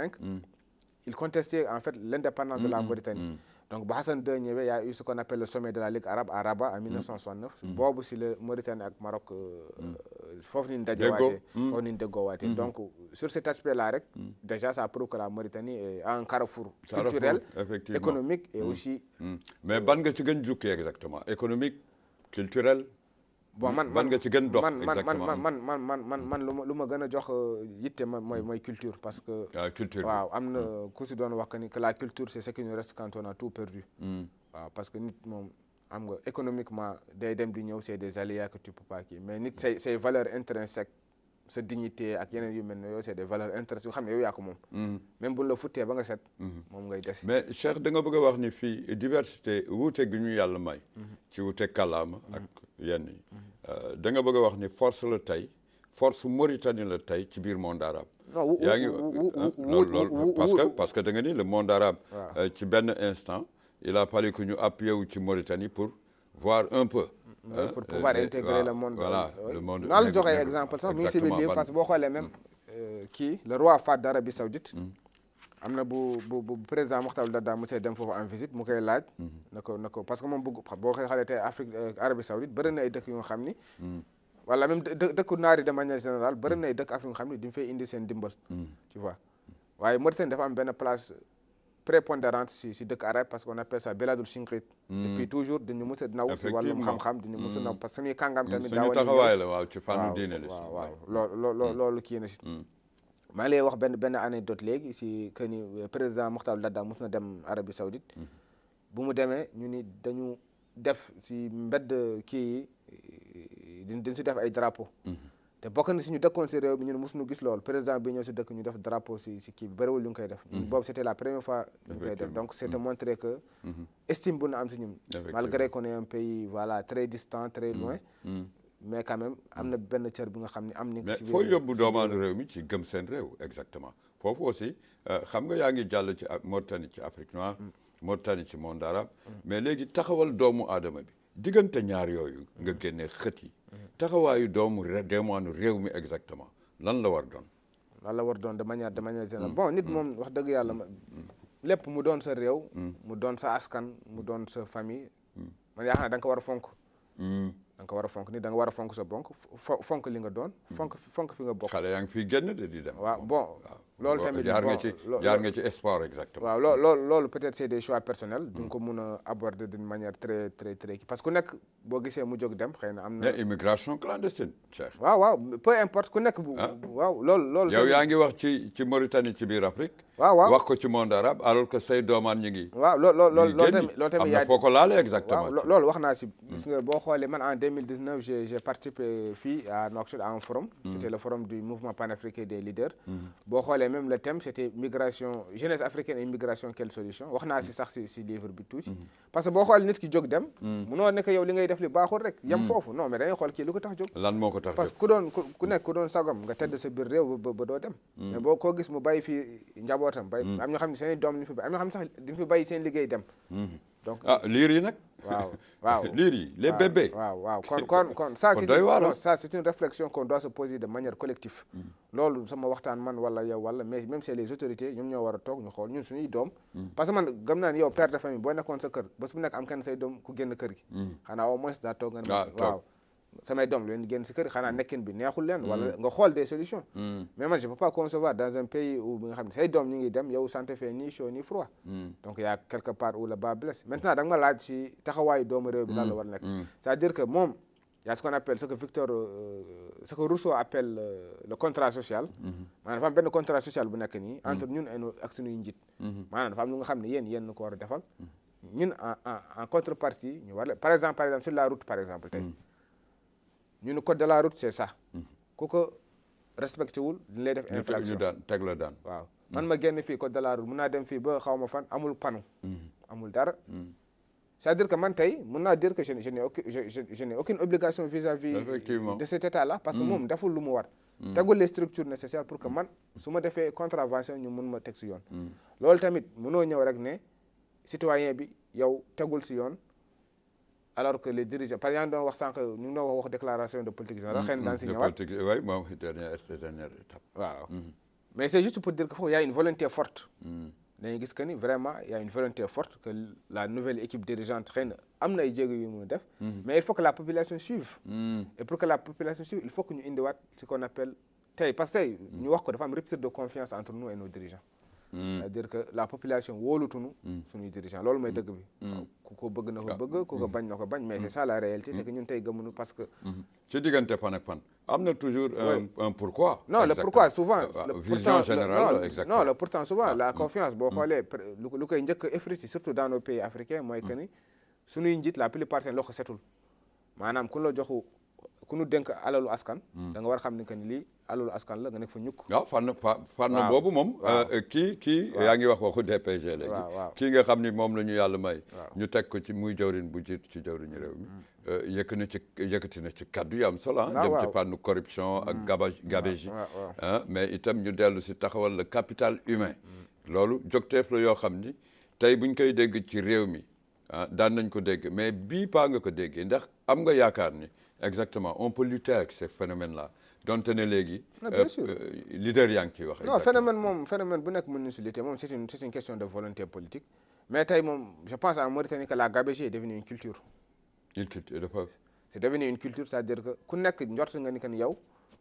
il contestait en fait l'indépendance de la Mauritanie. donc ba Hassan II ñëwee y a eu ce qu'on appelle le sommet de la Ligue arabe à Rabat en 1969. boobu si la Mauritanie ak Maroc foofu ni ñu dajewaatee. foofu ni ñu déggoowaatee. donc sur cet aspect là rek. déjà ça prouve que la Mauritanie est un carrefour culturel, économique et aussi. mais ban nga ci gën jukki exactement économique culturel. bon ban nga ci gën dox exactement man lu ma gën a jox yitte mooy culture parce que. culture waaw am na ku si doon wax que la culture c'est ce qui nous reste quand on a tout perdu. waaw parce que nit moom am nga économiquement day dem di ñëw c'est des aléas que tu peux pas kii mais nit say valeurs intrinsèques sa dignité ak yeneen yu mel ne yooyu c'est des valeurs intrinsèques yoo xam ne yow yaa ko moom. même bu la futtee ba nga set. moom ngay des. mais Cheikh da nga bëgg a wax ni fii diversité wuute gi ñu yàlla may. ci wuute kàllaama ak yenn yi. da nga bëgg a wax ni force la tey force Mauritanie la tey ci biir monde arabe. non yaa ngi loolu parce que da nga ni le monde arabe. ci benn instant il a fallu que ñu appuyer wu ci Mauritanie pour voir un peu. pour pouvoir intégrer le monde. voilà le monde. naa la joxe exemple sax mi ngi si biir livre parce que boo xoolee même le roi Fahd d'Arabie Saoudite. am na bu président Mokhtar Dada monsieur dem foofu en visite mu koy laaj. na ko parce que moom boo xoolee tey Afrique Arabie Saoudite bëri na ay dëkk yu nga xam ni. wala même dëkku naar yi de manière générale bëri na ay dëkk Afrique nga xam ni di fay indi seen dimbal. tu vois waaye Mauritanie dafa am benn place prépondérante si dëkk arabe parce que on appelle ça Beladul Chinqit. depuis toujours dañu mës a naw si wàllum xam-xam dañu mës a naw parce que suñuy kàngam tamit. suñu taxawaay la waaw ci fànnu diine la. waaw loolu kii na si. maa ngi lay wax benn anecdote léegi si que ni président Mokhtar Dada mos na dem Arabie Saoudite. bu mu demee ñu ni dañu def si mbedd kii yi dañ si def ay drapeau. te bokk na si ñu dëkkoon si réew mi ñun mosuñu gis loolu président bi ñëw si dëkk ñu def drapeau si kii bi bëriwul lu ñu koy def. boobu c'était la première fois ñu koy def donc c'était montré que. estime bu na am si ñun. malgré qu'on est un pays voilà très distant très loin. mais quand même am na benn cër bi nga xam ne am nañ ko ci mais foo yóbbu doomaanu réew mi ci gëm seen réew exactement foofu aussi xam nga yaa ngi jàll ci Mauritanie ci Afrique noire Mauritanie ci monde arabe mais léegi taxawal doomu aadama bi diggante ñaar yooyu nga génnee xët yi taxawaayu doomaanu réew mi exactement lan la war doon de manière générale bon nit moom wax dëgg yàlla lépp mu doon sa réew mu doon sa askan mu doon sa famille man yaa xam ne da nga ko war a fonk da nga ko war a fonk ni da nga war a fonk sa bonk fonk li nga doon fonk fi nga bokk xale yaa ngi fiy génn de di dem waaw bon loolu tamit jaar nga ci sport exactement waaw loolu peut-être c'est des choix personnels du nga ko mun a aborder d'une manière très très très parce que ku nekk boo gisee mu jóg dem xëy na am na immigration clandestine Cheikh waaw peu importe ku nekk waaw loolu yow yaa ngi wax ci Mauritanie ci biir Afrique waaw wax ko ci monde arabe alors que say doomaan ñu ngi waaw loolu tamit am na foo ko laale exactement loolu wax naa si gis nga boo xoolee man en 2019 j'ai participé fii à Nouakchott à un forum c'était le forum du mouvement panafricain des leaders boo xoolee même le thème c'était migration jeunesse africaine et migration quelle solution wax naa si sax si livre bi tuuti parce que boo xoolee nit ki jóg dem munoo nekk yow li ngay def li baaxul rek yem foofu non mais dañuy xool kii lu ko tax jóg lan moo ko tax parce que ku doon sagam nga tedd sa biir réew ba doo dem mais boo koo gis mu bàyyi fii njabootam bay am ñoo xam ne seen i doom ñu fi bay am ñoo xam ne sax diñu fi bàyyi seen liggéey dem donc liir yi nag waaw liir yi les bébés waaw kon ça c'est une réflexion qu'on doit se poser de manière collective loolu sama waxtaan man wala yow wala mais même c'est les autorités ñoom ñoo war a toog ñu xool ñun suñuy doom parce que man gëm naa ni yow père de famille boo nekkoon sa kër bés bu nekk am kenn say doom ku génn kër gi xanaa au moins daa toog nga ne waaw samay doom leen génn si kër xanaa nekkin bi neexul leen wala nga xool des solutions mais man je peux pas concevoir dans un pays où bi nga xam ne say doom ñi ngi dem yow ça ne te fait ni chaud ni froid donc y a quelque part où le bas blesse maintenant da nga ma laaj si taxawaayu doomu réew bi lan la war nekk c'est-à-dire que moom y a ce qu'on appelle ce que Rousseau appelle le contrat social. maanaam dafa am benn contrat social bu nekk nii entre ñun ak suñuy njiit. maanaam dafa am lu nga xam ne yéen ko war a defal. ñun en contrepartie ñu war par exemple sur la route par exemple tey. ñun code de la route c'est ça. ku ko respecté wul dañ lay def infraction ñu teg la daan. waaw man ma génn fii code de la route mun naa dem fii ba xaw ma fan amul panneau. amul dara. c'est-à-dire que man tey mën naa dire que je n'ai aucune obligation vis-à-vis de cet état-là parce que moom deful lu mu war. tegul les structures nécessaires pour que man su ma defee contravention ñu mun ma teg si yoon. loolu tamit mënoo ñëw rek ne citoyen bi yow tegul si yoon alors que les dirigeants par exemple doon wax sànq ñu ngi doon wax déclaration de politique générale xëy na daan si ñëwaat. oui moom dernière étape. waaw mais c'est juste pour dire que foofu y a une volonté forte. dañuy gis que ni vraiment y a une volonté forte que la nouvelle équipe dirigeante xëy na am na ay jéego yu mu def. mais il faut que la population suive. et pour que la population suive il faut que ñu indiwaat ce qu'on appelle tey parce que tey ñu wax ko dafa am rupture de confiance entre nous et nos dirigeants. c'est-à-dire que la population wóolutunu suñuy dirigeants loolu mooy dëgg bi. ku ko bëgg na ko bëgg ku ko bañ na ko bañ mais c'est ça la réalité c'est que ñun tey gëmuñu parce que. ci diggante pan ak pan am na toujours un pourquoi. non le pourquoi souvent. vision générale exactement non le pourtant souvent la confiance boo xoolee lu koy njëkk a effrité surtout dans nos pays africains mooy que ni suñuy njiit la plupart seen loxo setul maanaam ku la joxu ku nu dénk alalu askan. da nga war a xam ni que ni lii alalu askan la nga nekk fa ñukk. waaw fànn boobu moom. kii yaa ngi wax waxu DPG léegi. kii nga xam ni moom la ñu yàlla may. ñu teg ko ci muy jawrin bu jiitu ci jawriñu réew mi. yëkkati na ci kaddu yi am solo jëm ci fànnu corruption ak gabegie mais itam ñu dellu si taxawal le capital humain. loolu jogteef la yoo xam ni tey buñ koy dégg ci réew mi daan nañ ko dégg mais bii paa nga ko déggee ndax am nga yaakaar ni exactement on peut lutter avec ces phénomènes là donte ne léegi. bien sûr leader yaa ngi ciy wax. non phénomène bu nekk mën nañu si lutter moom c'est une question de volonté politique mais tey moom je pense en Mauritanie que la gabegie est devenue une culture. C'est devenu une culture c'est-à-dire que ku nekk njort nga ni que ni yow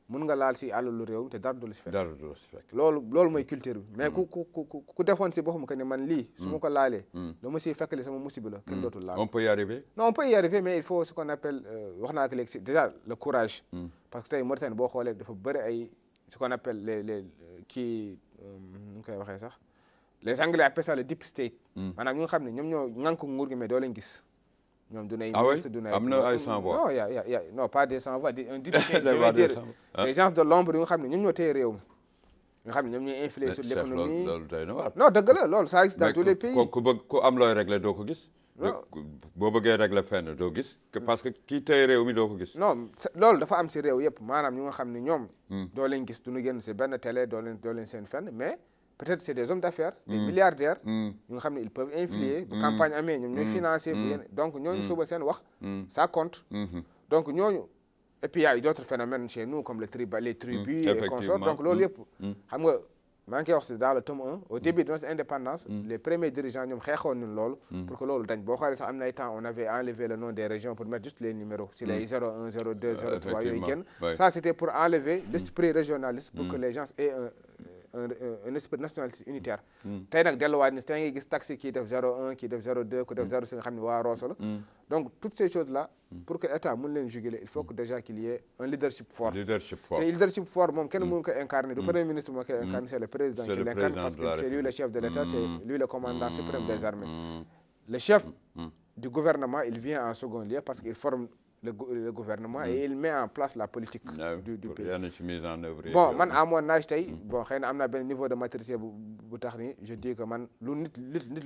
mun nga laal si àlalu réew te dara du la si fekk. loolu mooy culture bi mais ku defoon si boppam que ni man lii. su ma ko laalee. lu ma siy fekkali sama musiba la kenn dootul laal. on peut y arriver. non on peut y arriver mais il faut ce qu'on appelle wax naa ko léegi c'est déjà le courage. parce que tey Mauritanie boo xoolee dafa bëri ay ce qu'on appelle les kii nu koy waxee sax les Anglais appellent ça le deep state. maanaam ñu nga xam ne ñoom ñoo ŋànk nguur gi mais doo leen gis. ñoom du nay ministre du nay am na ay sans voix non pas des sans voix un député je veux dire des gens de l'ombre yu nga xam ne ñoom ñoo téye réew mi nga xam ne ñoom ñooy influer sur l'économie non dëgg la loolu ça existe dans tous les pays ku am looy régler doo ko gis boo bëggee régler fenn doo gis parce que kii téye réew mi doo ko gis non loolu dafa am si réew yëpp maanaam ñu nga xam ne ñoom doo leen gis du ñu génn si benn télé doo leen seen fenn mais peut-être c'est des hommes d'affaires des milliardaires ñu nga xam ne ils peuvent influer bu campagne amee ñoom ñooy financer bu yéen donc ñooñu suba seen wax ça compte donc ñooñu et puis il y a d'autres phénomènes chez nous comme les tribus et consorts donc loolu yëpp xam nga maa ngi koy wax si dans le tome 1 au début de notre indépendance les premiers dirigeants ñoom xeexoon nañ loolu pour que loolu dañ boo xoolee sax am na ay temps on avait enlevé le nom des régions pour mettre juste les numéros si les 01 02 03 yooyu génn ça c'était pour enlever l'esprit régionaliste pour que les gens aient un esprit nationalité unitaire tey nag delluwaat ni tey ngay gis taxi kii def 01 kii def 02 ku def 06 nga xam ne waa Rosso la donc toutes ces choses là pour que état mën leen juguler il faut que déjà qu'il y ait un leadership fort te leadership fort moom kenn mënu ko incarner du premier ministre moo koy incarner c'est le président qui l'incarne parce que c'est lui le chef de l'état c'est lui le commandant suprême des armées le chef du gouvernement il vient en second lieu parce qu'il forme le gouvernement et il met en place la politique du pays bon man à mon âge tey bon xëy na am naa benn niveau de maturité bu tax ni je dis que man lu nit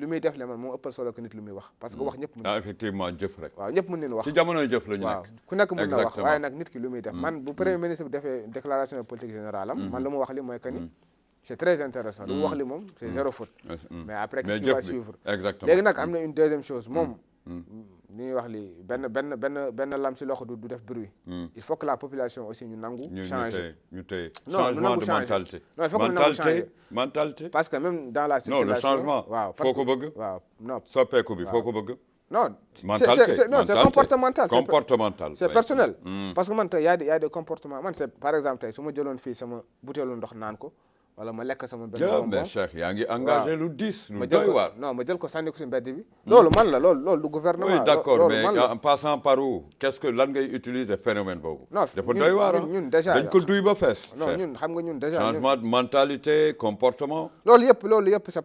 lu muy def le man moom ëppal solo que nit lu muy wax parce que wax ñëpp mën effectivement jëf rek waaw ñëpp mën nañu wax ci jamono jëf la ñu nekk ku nekk mën na wax waaye nag nit ki lu muy def man bu premier ministre bi defee déclaration de politique générale am man lu mu wax li mooy que ni c'est très intéressant lu mu wax li moom c'est zéro faute mais après qu'est-ce qui va suivre léegi nag am na une deuxième chose moom li ñuy wax li benn lam si loxo du def bruit il faut que la population aussi ñu nangu changer ñu tey changement de mentalité non il faut que ñu nangu changer mentalité parce que même dans la circulation non le changement waaw foo ko bëgg waaw non soppeeku bi foo ko bëgg non c'est comportemental c'est personnel parce que man tey y a des comportements man c'est par exemple tey su ma jëloon fii sama butéelu ndox naan ko wala ma lekk sama benn bonbon. mais Cheikh yaa ngi engagé lu 10 lu ma doy jël ko waar. non ma jël ko sànni ko si mbedd bi. loolu man la loolu du gouvernement. oui d'accord mais en passant par où qu'est-ce que lan ngay utiliser phénomène boobu. non dafa doy waar ñun déjà dañ ko duy ba fees. non ñun xam nga ñun déjà changement de mentalité comportement. loolu yëpp c'est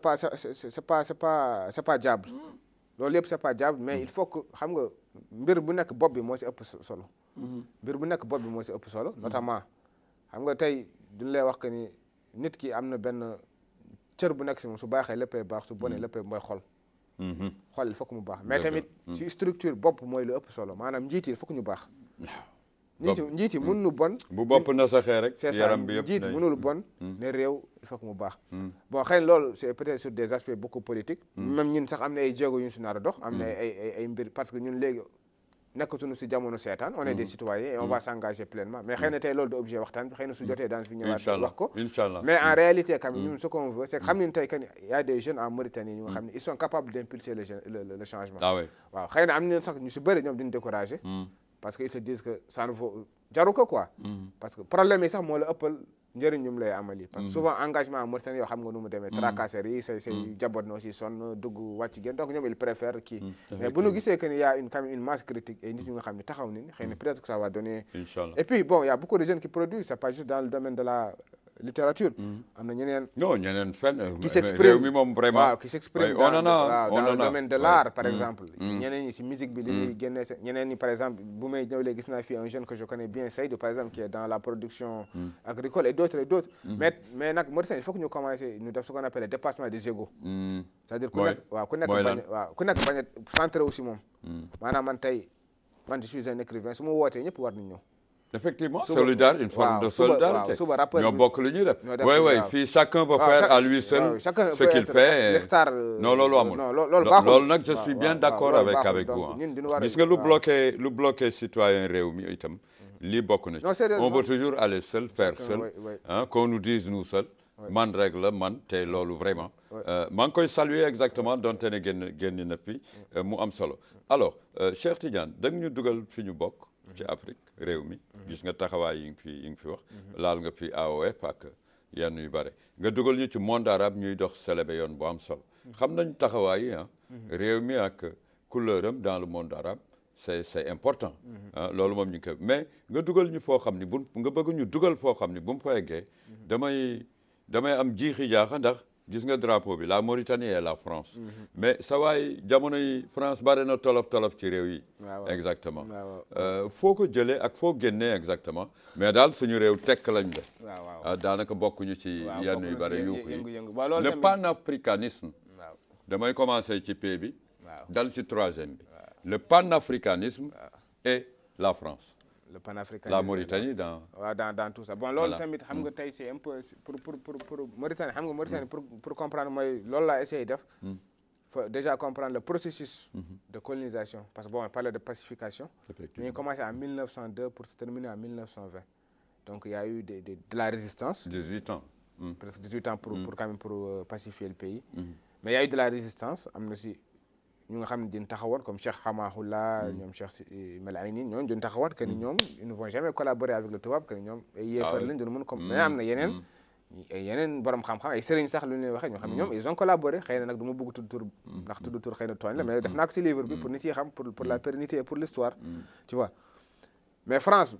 pas diable. loolu yëpp c'est pas diable mais il faut que xam nga mbir bu nekk bopp bi moo si ëpp solo. mbir bu nekk bopp bi moo si ëpp solo. notamment xam nga tey duñu lay wax que ni nit ki am na benn cër bu nekk si moom su baaxee léppay baax su bonee léppay mooy xol. xol il faut que mu baax mais tamit si structure bopp mooy lu ëpp solo maanaam njiit yi il faut que ñu baax. njiit yi mën nu bon. bu bopp na saxee rek. c'est ça yaram bi yëpp njiit mënul bon. ne réew il faut que mu baax. bon xëy na loolu c'est peut-être sur des aspects beaucoup politiques. même ñun sax am na ay jéego yu ñu si nar a dox. am na ay mbir parce que ñun léegi nekkatuñu si jamono seetaan on est des citoyens et on va s'engager pleinement mais xëy na tey loolu de objet waxtaan bi xëy na su jotee daan fi ñëwaat wax ko. Inch'Allah mais en réalité quand même ñun ce qu'on veut c'est que xam nañu tey que y a des jeunes en Mauritanie ñu nga xam ne ils sont capables d'impulser le changement. ah oui waaw xëy na am na sax ñu si bëri ñoom duñu décourager. parce que ils se disent que ça ne vaut jaru ko quoi. parce que problème yi sax moo la ëppal njëriñ ñu mu lay amali. parce que souvent engagement en Mauritanie yoo xam nga nu mu demee. tracasserie yi say jaboot noo si sonn dugg wàcc génn donc ñoom ils préfèrent kii. mais bu ñu gisee que ni y a quand même une masse critique et nit ñu nga xam ne taxaw nañu xëy na peut-être que ça va donner. Inch'Allah. et puis bon y a beaucoup de jeunes qui produisent c'est pas juste dans le domaine de la littérature. am na ñeneen. non ñeneen fenn. qui s'exprime réew mi moom vraiment. waaw qui s'exprime dans le domaine de l'art par exemple. ñeneen ñi si musique bi li ñuy génnee ñeneen ñi par exemple bu may ñëw léegi gis naa fii un jeune que je connais bien Seydou par exemple qui est dans la production agricole et d'autres. mais nag Mauritanie il faut que ñu commencer ñu def ce qu'on appelle le dépassement des égos. c'est-à-dire ku nekk bañ a centré aussi moom. maanaam man je suis un écrivain su ma wootee ñëpp war nañu ñëw. effectivement solidaire une forme de solidarité ñoo bokk li ñuy def oui fii chacun peut faire à lui seul ce qu'il fait non loolu amul loolu nag je suis bien d'accord avec vous gis nga lu bloqué citoyen réew mi itam lii bokk na ci on veut toujours aller seul faire seul qu'on nous dise nous seuls man rek la man te loolu vraiment maa ngi koy saluer exactement donte ne génn na fi mu am solo alors Cheikh Tidiane da nga ñu dugal fi ñu bokk ci Afrique réew mi gis nga taxawaay yi nga fi wax laal nga fi AOF ak yenn yu bare nga dugal ñu ci monde arabe ñuy dox célébé yoon bu am solo xam nañ taxawaay yi réew mi ak couleur am dans le monde arabe c'est important loolu moom ñu ngi koy mais nga dugal ñu foo xam ni bu nga bëgg ñu dugal foo xam ni bu mu fa eggee damay am jiixi jaaxa ndax gis nga drapeau bi la Mauritanie et la France mais sa waay jamono yi France bare na tolof ci réew yi exactement foo ko jëlee ak foo génnee exactement mais daal suñu réew tekk lañ def daanaka bokkuñu ci yenn yu bare yuuxu yi le panafricanisme damay commencer ci P bi dal ci troisième bi le panafricanisme et la France le panafricanisme la Mauritanie dans tout ça bon loolu tamit xam nga tey c'est un peu pour Mauritanie xam nga Mauritanie pour comprendre mooy loolu laa essayé def faut déjà comprendre le processus de colonisation parce que bon on parlait de pacification ñu ngi commencé en 1902 pour se terminer en 1920 donc il y a eu de la résistance 18 ans presque 18 ans pour quand même pour pacifier le pays mais il y a eu de la résistance am na si ñu nga xam ne din taxawoon comme Cheikh Hamahullah ñoom Cheikh Mal Ayni ñoom duñ taxawoon que ni ñoom ils ne vont jamais collaborer avec le tubaab que ni ñoom ay yéefar lañ duñu mën comme mais am na yeneen borom xam-xam ay sëriñ sax lu ñuy waxee ñoo xam ne ñoom ils ont collaboré xëy na nag du ma bëgg tudd tur ndax tudd tur xëy na tooñ la mais def naa ko ci livre bi pour nit yi xam pour la pérennité et pour l'histoire tu vois mais France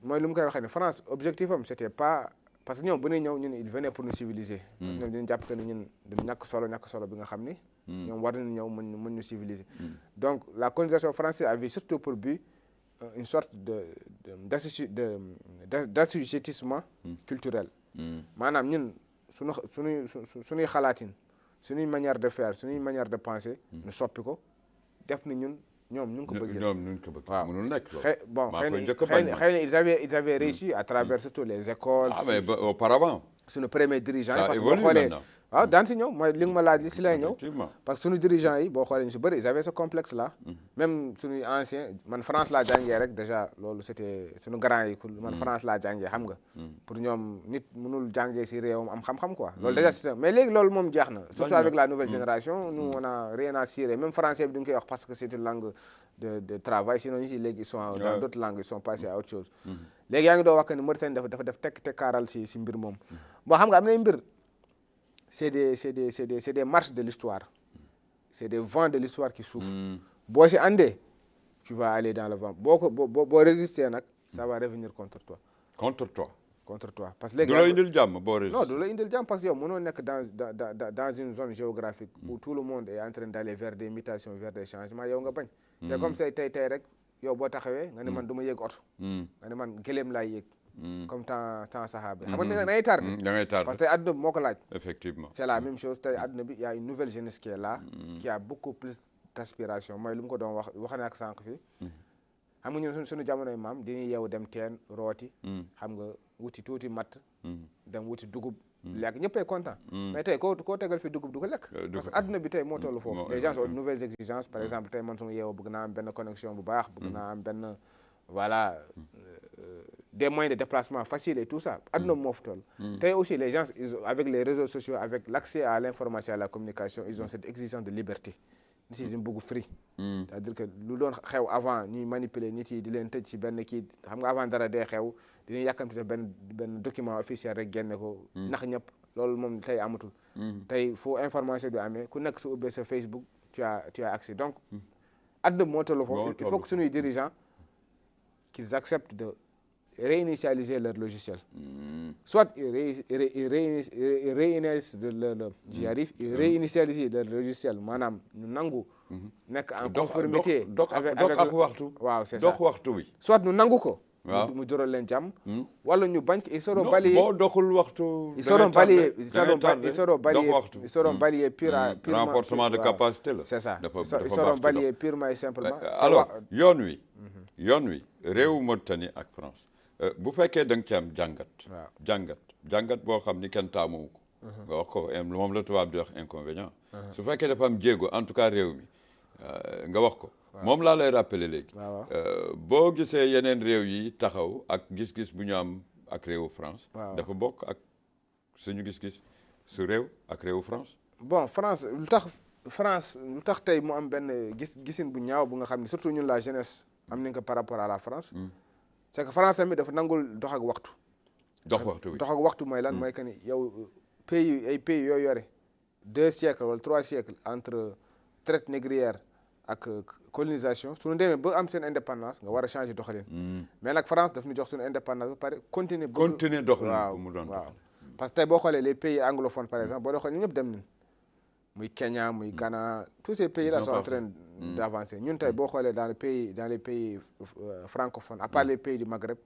mooy lu mu koy waxee ne France objectif am c'était pas parce que ñoom bu ñuy ñëw ñun il venait pour nous civiliser ñoom dañu jàpp que ni ñun dañu ñàkk solo bi nga xam ni ñoom war nañu ñëw mën ñu civiliser donc la colonisation française avait surtout pour but une sorte d'assujettissement culturel maanaam ñun suñuy xalaatin suñuy manière de faire suñuy manière de penser ñu soppi ko def ni ñoom ñu ngi ko bëgg waaw mënul nekk bon xëy na ils avaient réussi à travers surtout les écoles mais auparavant suñu premier dirigeant yi parce que boo xoolee waaw daan si ñëw mooy li nga ma laaj si lay ñëw parce que suñu dirigeants yi boo xoolee ñu si bëri ils avaient ce complexe là même suñuy ancien man France laa jàngee rek déjà loolu c'était suñu grand yi man France laa jàngee xam nga pour ñoom nit mënul jàngee si réewam am xam-xam quoi loolu déjà c'est mais léegi loolu moom jeex na surtout avec la nouvelle génération nous on a rien à cirer même français bi duñ koy wax parce que c'est une langue de travail sinon nit yi léegi ils sont dans d'autres langues ils sont passés à autre chose léegi yaa ngi doo wax que ni Mauritanie dafa def tekkaaral si mbir moom bon xam nga am na mbir c'est des marches de l'histoire. C'est des vents de l'histoire qui soufflent. boo si àndee tu vas aller dans le vent boo résister nag ça va revenir contre toi. contre toi parce que léegi du la indil jàmm boo résister. non du la indil jàmm parce que yow mënoo nekk dans une zone géographique où tout le monde est en train d'aller vers des mutations vers des changements yow nga bañ. c'est comme say tey rek yow boo taxawee nga ne man du ma yéeg oto. nga ne man gëléem laay yéeg. comme temps saxaaba xam nga da ngay tardé. da ngay tardé parce que adduna bi moo ko laaj. effectivement c'est la même chose tey adduna bi y a une nouvelle jeunesse qui est là. qui a beaucoup plus d'aspiration mooy lu mu ko doon wax na ak sànq fii. xam nga ñun suñu jamonoy maam dañuy yeewu dem teen rooti. xam nga wuti tuuti matt. dem wuti dugub. lekk ñëppay content. mais tey koo tegal fi dugub du ko lekk. parce que adduna bi tey moo toll foofu. les gens ont de nouvelles exigences par exemple tey man su ma yeewoo bëgg naa am benn connexion bu baax. bëgg naa am benn voilà des moyens de déplacement faciles et tout ça adduna moo fi toll. tey aussi les gens avec les réseaux sociaux avec l'accès à l'information et à la communication ils ont cette exigence de liberté. nit yi dañu bëgg free. c'est-à-dire que lu doon xew avant ñuy manipuler nit yi di leen tëj ci benn kii xam nga avant dara dee xew dinañ yàkkamti def benn document officiel rek génne ko. nax ñëpp loolu moom tey amatul. tey foo information bi amee ku nekk su ubbee sa Facebook tu as accès donc. adduna moo toll foofu il faut que suñuy dirigeants qu'ils acceptent de réinitialiser leur logiciel. soit ils réinitialiser leur logiciel maanaam ñu nangu. nekk en conformité. ak waxtu. waaw c'est ça dox waxtu wi. soit ñu nangu ko. waaw mu jural leen jàmm. wala ñu bañ ils seront balayés. boo doxul waxtu. ils seront balayés purement. renforcement de capacité la. c'est ça dafa ils seront balayés purement et simplement. alors yoon wi réewu Mauritanie ak France. bu fekkee da nga ci am jàngat boo xam ni kenn taamuwu ko. nga wax ko moom la tubaab di wax inconvénient. su fekkee dafa am jéego en tout cas réew mi nga wax ko. moom laa lay rappeler léegi. boo gisee yeneen réew yi taxaw ak gis-gis bu ñu am ak réewu France. dafa bokk ak suñu gis-gis su réew ak réewu France. bon France lu tax tey mu am benn gisin bu ñaaw bu nga xam ne surtout ñun la jeunesse am nañ ko par rapport à la France. c'est que France tamit dafa nangul dox ak waxtu. dox ak waxtu mooy lan mooy que ni yow pays yoo yore 2 siècles wala 3 siècles entre traite négrière ak colonisation suñu demee ba am seen indépendance nga war a changer doxalin. mais nag France daf ñu jox suñu indépendance ba pare continuer doxalin bu mu doon waaw parce que tey boo xoolee les pays anglophones par exemple boo dee xoolee ñëpp dem nañ muy Kenya muy Ghana tous ces pays là sont en train d'avancer ñun tey boo xoolee dans les pays francophones à part les pays du Maghreb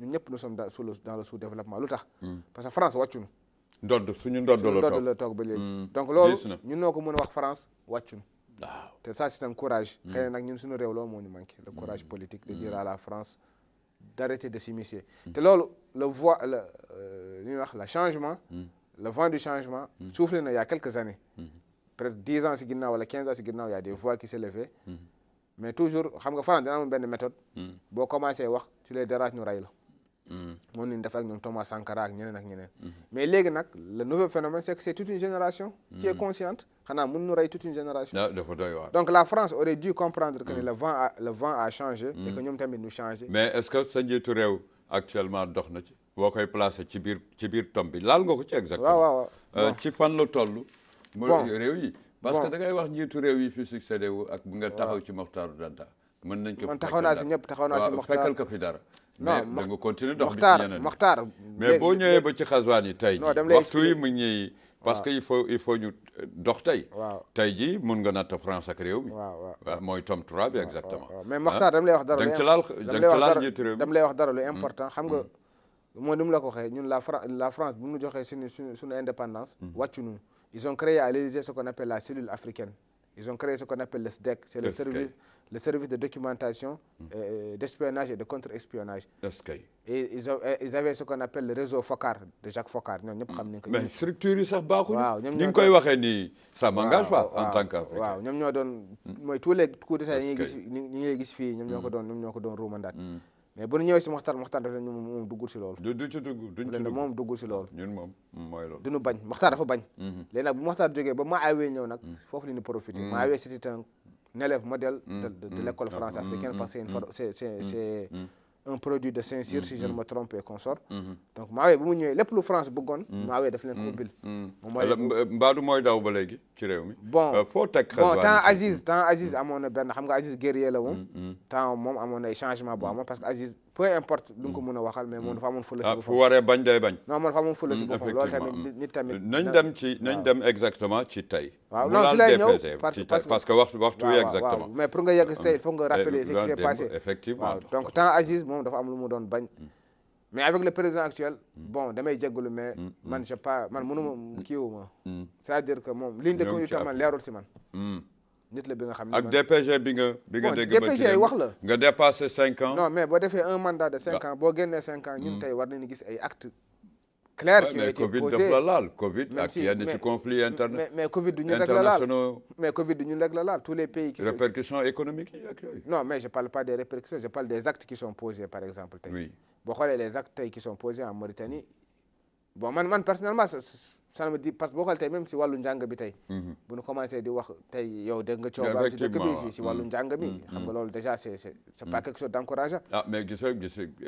ñun ñëpp nous sommes dans le sous-développement lu tax parce que France wàccuñu suñu ndodd la toog ba léegi donc loolu ñun noo ko mën a wax France wàccuñu waaw te ça c'est un courage xëy na nag ñun suñu réew loolu moo ñu manqué le courage politique de dire à la France d'arrêter de s'immiscer te loolu li ñuy wax le vent du changement soufflé na il y a quelques années presque 10 ans si ginnaaw wala 15 ans si ginnaaw y a des voix qui s'élevaient mais toujours xam nga France dina am benn méthode boo commencé wax tu les déranges ñu rey la moom ni def ak ñoom Thomas Sankara ak ñeneen mais léegi nag le nouveau phénomène c'est que c'est toute une génération qui est consciente xanaa mën nu rey toute une génération donc la France aurait dû comprendre que le vent a changé et que ñoom tamit ñu changé mais est-ce que sa njiitu réew actuellement dox na ci boo koy placé ci biir tom bi laal nga ko ci exactement waaw ci fan la toll mooy réew yi parce que da ngay wax njiitu réew yi fi succédé wu ak bu nga taxaw ci Mokhtar Danta mën nañ ko man taxaw naa si ñëpp taxaw naa si Mokhtar fekkal ko fi dara mais da nga continuer dox bi ci ñeneen Mokhtar mais boo ñëwee ba ci xaswaan yi tey waxtu yi mu ñëw parce que il faut ñu dox tey tey ji mun nga natt France ak réew mi waaw mooy tome 3 bi exactement mais Mokhtar dama lay wax dara da nga ci laal njiitu réew mi dama lay wax dara lu important xam nga mooy ni mu la ko waxee ñun la France bu ñu joxee suñu indépendance wàccu ñu ils ont créé à l'Élysée ce qu'on appelle la cellule africaine ils ont créé ce qu'on appelle le SDEC c'est le service de documentation d'espionnage et de contre-espionnage et ils avaient ce qu'on appelle le réseau FOCAR de Jacques Foccart ñoom ñëpp xam nañ ko mais structure yi sax baaxuñu ñi ngi koy waxee nii ça m'engage pas en tant qu'Africain waaw ñoom ñoo doon mooy tous les coups d'état yi ñi ngay gis fii ñoom ñoo ko doon ruumandaat mais bu ñu ñëwee si Mokhtar dafa moom duggul si loolu. duñ ci dugg moom duggul si loolu. ñun moom mooy loolu. duñu bañ Mokhtar dafa bañ. léegi nag bu Mokhtar jógee ba Maawe ñëw nag foofu la ñu profité. Maawe c'était un élève modèle de l'école France africaine parce que c'est un produit de Saint-Cyr si je ne me trompe et consort donc Huawei bu mu ñëwee lépp lu France bëggoon Huawei daf leen ko ubbil mbaadu mooy daw ba léegi ci réew mi foo teg temps Aziz amoon na benn xam nga Aziz guerrier la moom temps moom amoon na ay changement bu amoon parce que Aziz peu importe lu nga ko mën a waxal mais moom dafa amoon fula si boppam fu waree bañ day bañ non moom dafa amoon fula si boppam loolu tamit nit tamit nañ dem exactement ci tey waaw non si lay ñëw parce que waxtu wi exactement mais pour nga yegg si tey il faut nga rappeler ce qui s'est passé effectivement waaw donc temps Aziz moom dafa am lu mu doon bañ mais avec le président actuel bon damay jégalu mais man je pas man mënuma kiiwuma c'est-à-dire que moom ligne de conduite man leerul si man nit la bi nga xam ne ak DPG bi nga dégg DPG yi wax la nga dépassé 5 ans non mais boo defee un mandat de 5 ans boo génnee 5 ans ñun tey war nañu gis ay actes clairs qui ont été posés Covid daf la laal Covid ak yenn ci conflit international mais Covid du ñun rek la laal mais Covid du ñun rek la laal tous les pays qui répercussions économiques yi ak yooyu non mais je parle pas des répercussions je parle des actes qui sont posés par exemple tey boo xoolee les actes tey qui sont posés en Mauritanie bon man personnellement ça me dit parce que boo xoolee tey même si wàllu njàng bi tey bu ñu commencé di wax tey yow dégg nga coow ba ci dëkk bi si wàllu njàng mi xam nga loolu déjà c'est pas quelque chose d'encourageant mais gis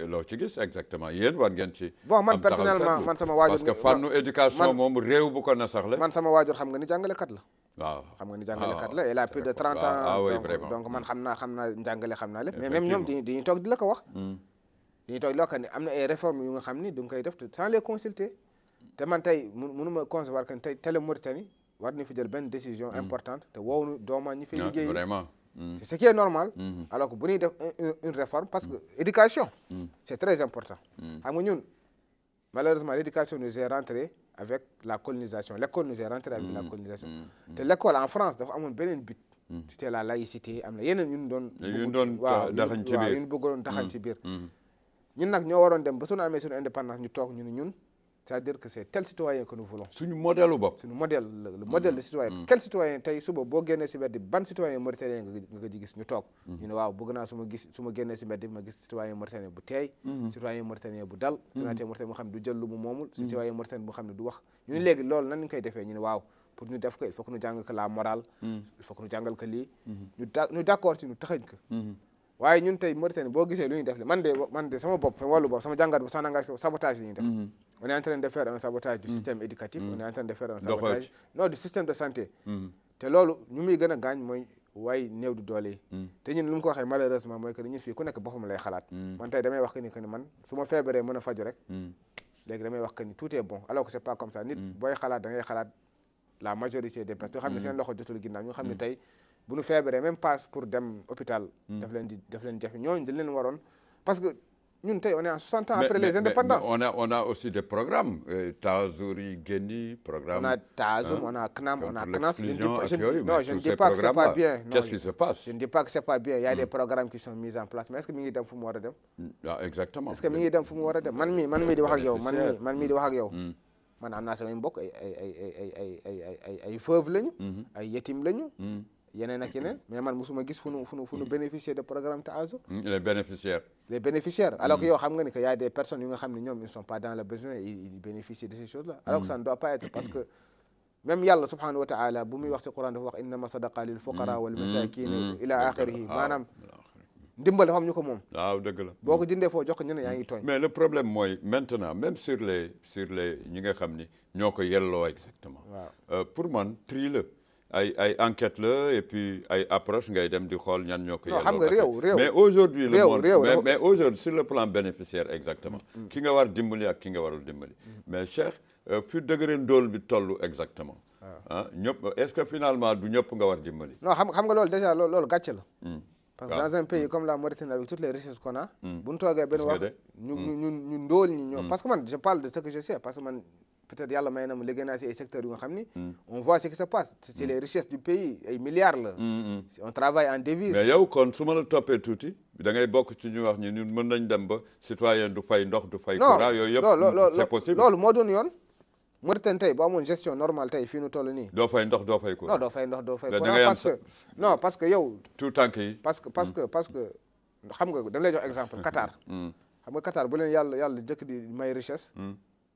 loo ci gis exactement yéen war ngeen ci bon man personnellement man sama waajur parce que fànnu éducation moom réew bu ko na sax la man sama waajur xam nga ni jàngalekat la waaw xam nga ni jàngalekat la il a plus de 30 ans donc man xam naa njàngale xam naa lépp mais même ñoom dañuy toog di la ko wax dañuy toog di la ko ne am na ay réformes yu nga xam ni du nga koy def sans les consulter te man tey mënuma concevoir que tey Télé Mauritanie war na fi jël benn décision importante te woowuñu dooma ñi fay liggéey vraiment c'est ce qui est normal alors que bu ñuy def une réforme parce que éducation c'est très important xam nga ñun malheureusement l'éducation nous est rentrée avec la colonisation l'école nous est rentrée avec la colonisation te l'école en France dafa amoon beneen but c'était la laïcité am na yeneen ñun doon daxañ ci biir ñun bëggoon daxañ ci biir ñun nag ñoo waroon dem ba suñu amee suñu indépendance ñu toog ñun c'est-à-dire que c'est tel citoyen que nous voulons. suñu modèle bopp. suñu modèle le modèle de citoyen. quel citoyen tey suba boo génnee si mbedd ban citoyen mauritanien nga ko gis ñu toog. ñu ne waaw bëgg naa su ma génnee si mbedd ma gis citoyen mauritanien bu teey. citoyen mauritanien bu dal. citoyen mauritanien bu xam ne du jël lu mu moomul. citoyen mauritanien bu xam ne du wax. ñu ne léegi loolu nan ñu koy defee ñu ne waaw pour ñu def ko il faut que ñu jàngal ko la morale. il faut que ñu jàngal ko lii. ñu d'accord si ñu taxañ ko. waaye ñun tey Mauritanie boo gisee lu ñuy def man de sama bopp sama wàllu bopp sama jàngat bu sax sabotage li ñuy def. On est en train de faire un sabotage du système éducatif. On est en train de faire un sabotage du système de santé. te loolu ñu muy gën a gaañ mooy waaye néew du doole yi. te ñun lu mu ko waxee malheureusement mooy que ñun fii ku nekk boppam lay xalaat. man tey damay wax que ni man su ma feebaree mën a faju rek. léegi damay wax que ni tout est bon alors que c'est pas comme ça nit booy xalaat da ngay xalaat la majorité des personnes yoo xam ne seen loxo jotul ginnaaw ñu xam ne tey bu ñu feebaree même passe pour dem hôpital. daf leen jafe ñooñu dañ leen waroon parce que. ñun tey on est en 60 ans après les indépendances. on a aussi des programmes Taazouri Guéni programme. on a Taazoum on a CNAM on a CNAS. je ne dis pas que c'est pas bien. Qu'est-ce qui se passe? Je ne dis pas que c'est pas bien. Il y a des programmes qui sont mis en place mais est-ce que mi ngi dem fu mu war a dem. exactement. est-ce que mi ngi dem fu mu war a dem man mii di wax ak yow man mii di wax ak yow. man am naa samay mbokk ay veuve lañu. ay yetim lañu. yeneen ak yeneen mais man musuma gis fu nu bénéficier de programme Taazoum. les bénéficiaires alors que yow xam nga ni que y a des personnes yu nga xam ne ñoom ils sont pas dans le besoin ils bénéficient de ces choses là alors que ça ne doit pas être parce que même yàlla subhanahu wa ta'ala bu muy wax ci Quran dafa wax innama sadaqa lil fuqara wal masakin ila axirihi maanaam ndimbal dafa am ñu ko moom. waaw dëgg la boo ko jëndee foo jox ko ñeneen yaa ngi tooñ. mais le problème mooy maintenant même sur les ñi nga xam ni ñoo ko yelloo exactement. waaw pour man tri la. ay enquête la et puis ay approche ngay dem di xool ñan ñoo ko. xam nga réew mais aujourd'hui le monde mais aujourd'hui sur le plan bénéficiaire exactement. ki nga war dimbali ak ki nga warul dimbali. mais Cheikh fi degré ndóol bi toll exactement. ñëpp est-ce que finalement du ñëpp nga war dimbali. non xam nga loolu déjà loolu gàcce la. parce que dans un pays comme la Mauritanie avec toutes les richesses qu'on a. bu ñu toogee benn wax ñu ndóol ñi ñoo parce que man je parle de ce que je sais parce que man. peut-être yàlla may na ma liggéey naa si ay secteurs yu nga xam ni. on voit ce qui se passe c'est les richesses du pays ay milliards la. on travaille en devise. mais yow kon su ma la toppee tuuti da ngay bokk ci ñu wax ñi ñun mën nañ dem ba citoyen du fay ndox du fay. courant yooyu yëpp c'est possible. loolu moo doon yoon. Mauritanie tey boo amoon gestion normale tey fii nu toll nii. doo fay ndox doo fay courant. non doo fay ndox doo fay courant parce que yow. tout tànk yi. parce que xam nga dama lay jox exemple Qatar. xam nga Qatar bu leen yàlla jëkk di may richesse.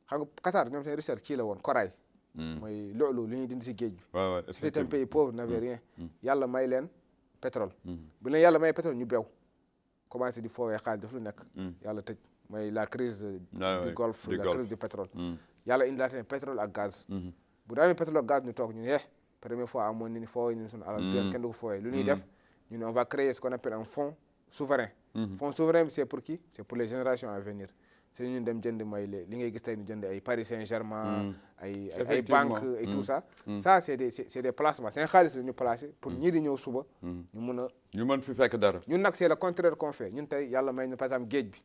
xam nga Qatar ñoom seen richesse kii la woon corail. mooy loolu li ñuy dindi si géej bi. waaw c'était un pays pauvre n'avait rien. yàlla may leen pétrole. bu leen yàlla may pétrole ñu bew. commencé di foowee xaalis daf lu nekk yàlla tëj mooy la crise du Golfe la crise du pétrole yàlla indilaate ne pétrole ak gaz bu daa amee pétrole ak gaz ñu toog ñu ne première fois amoon ni foowee ñu suñu alal bien kenn du ko foowee lu ñuy def ñu ne on va créer ce qu'on appelle un fonds souverain fonds souverain c'est pour qui c'est pour les générations à venir c'est ñun dem jënd mooy li ngay gis tey ñu jënd ay Paris Saint-Germain ay banques et tout ça ça c'est des placements c'est un xaalis la ñu placé pour ñii di ñëw suba ñu mën fi fekk dara ñun nag c'est le contraire qu'on fait ñun tey yàlla may na par exemple géej bi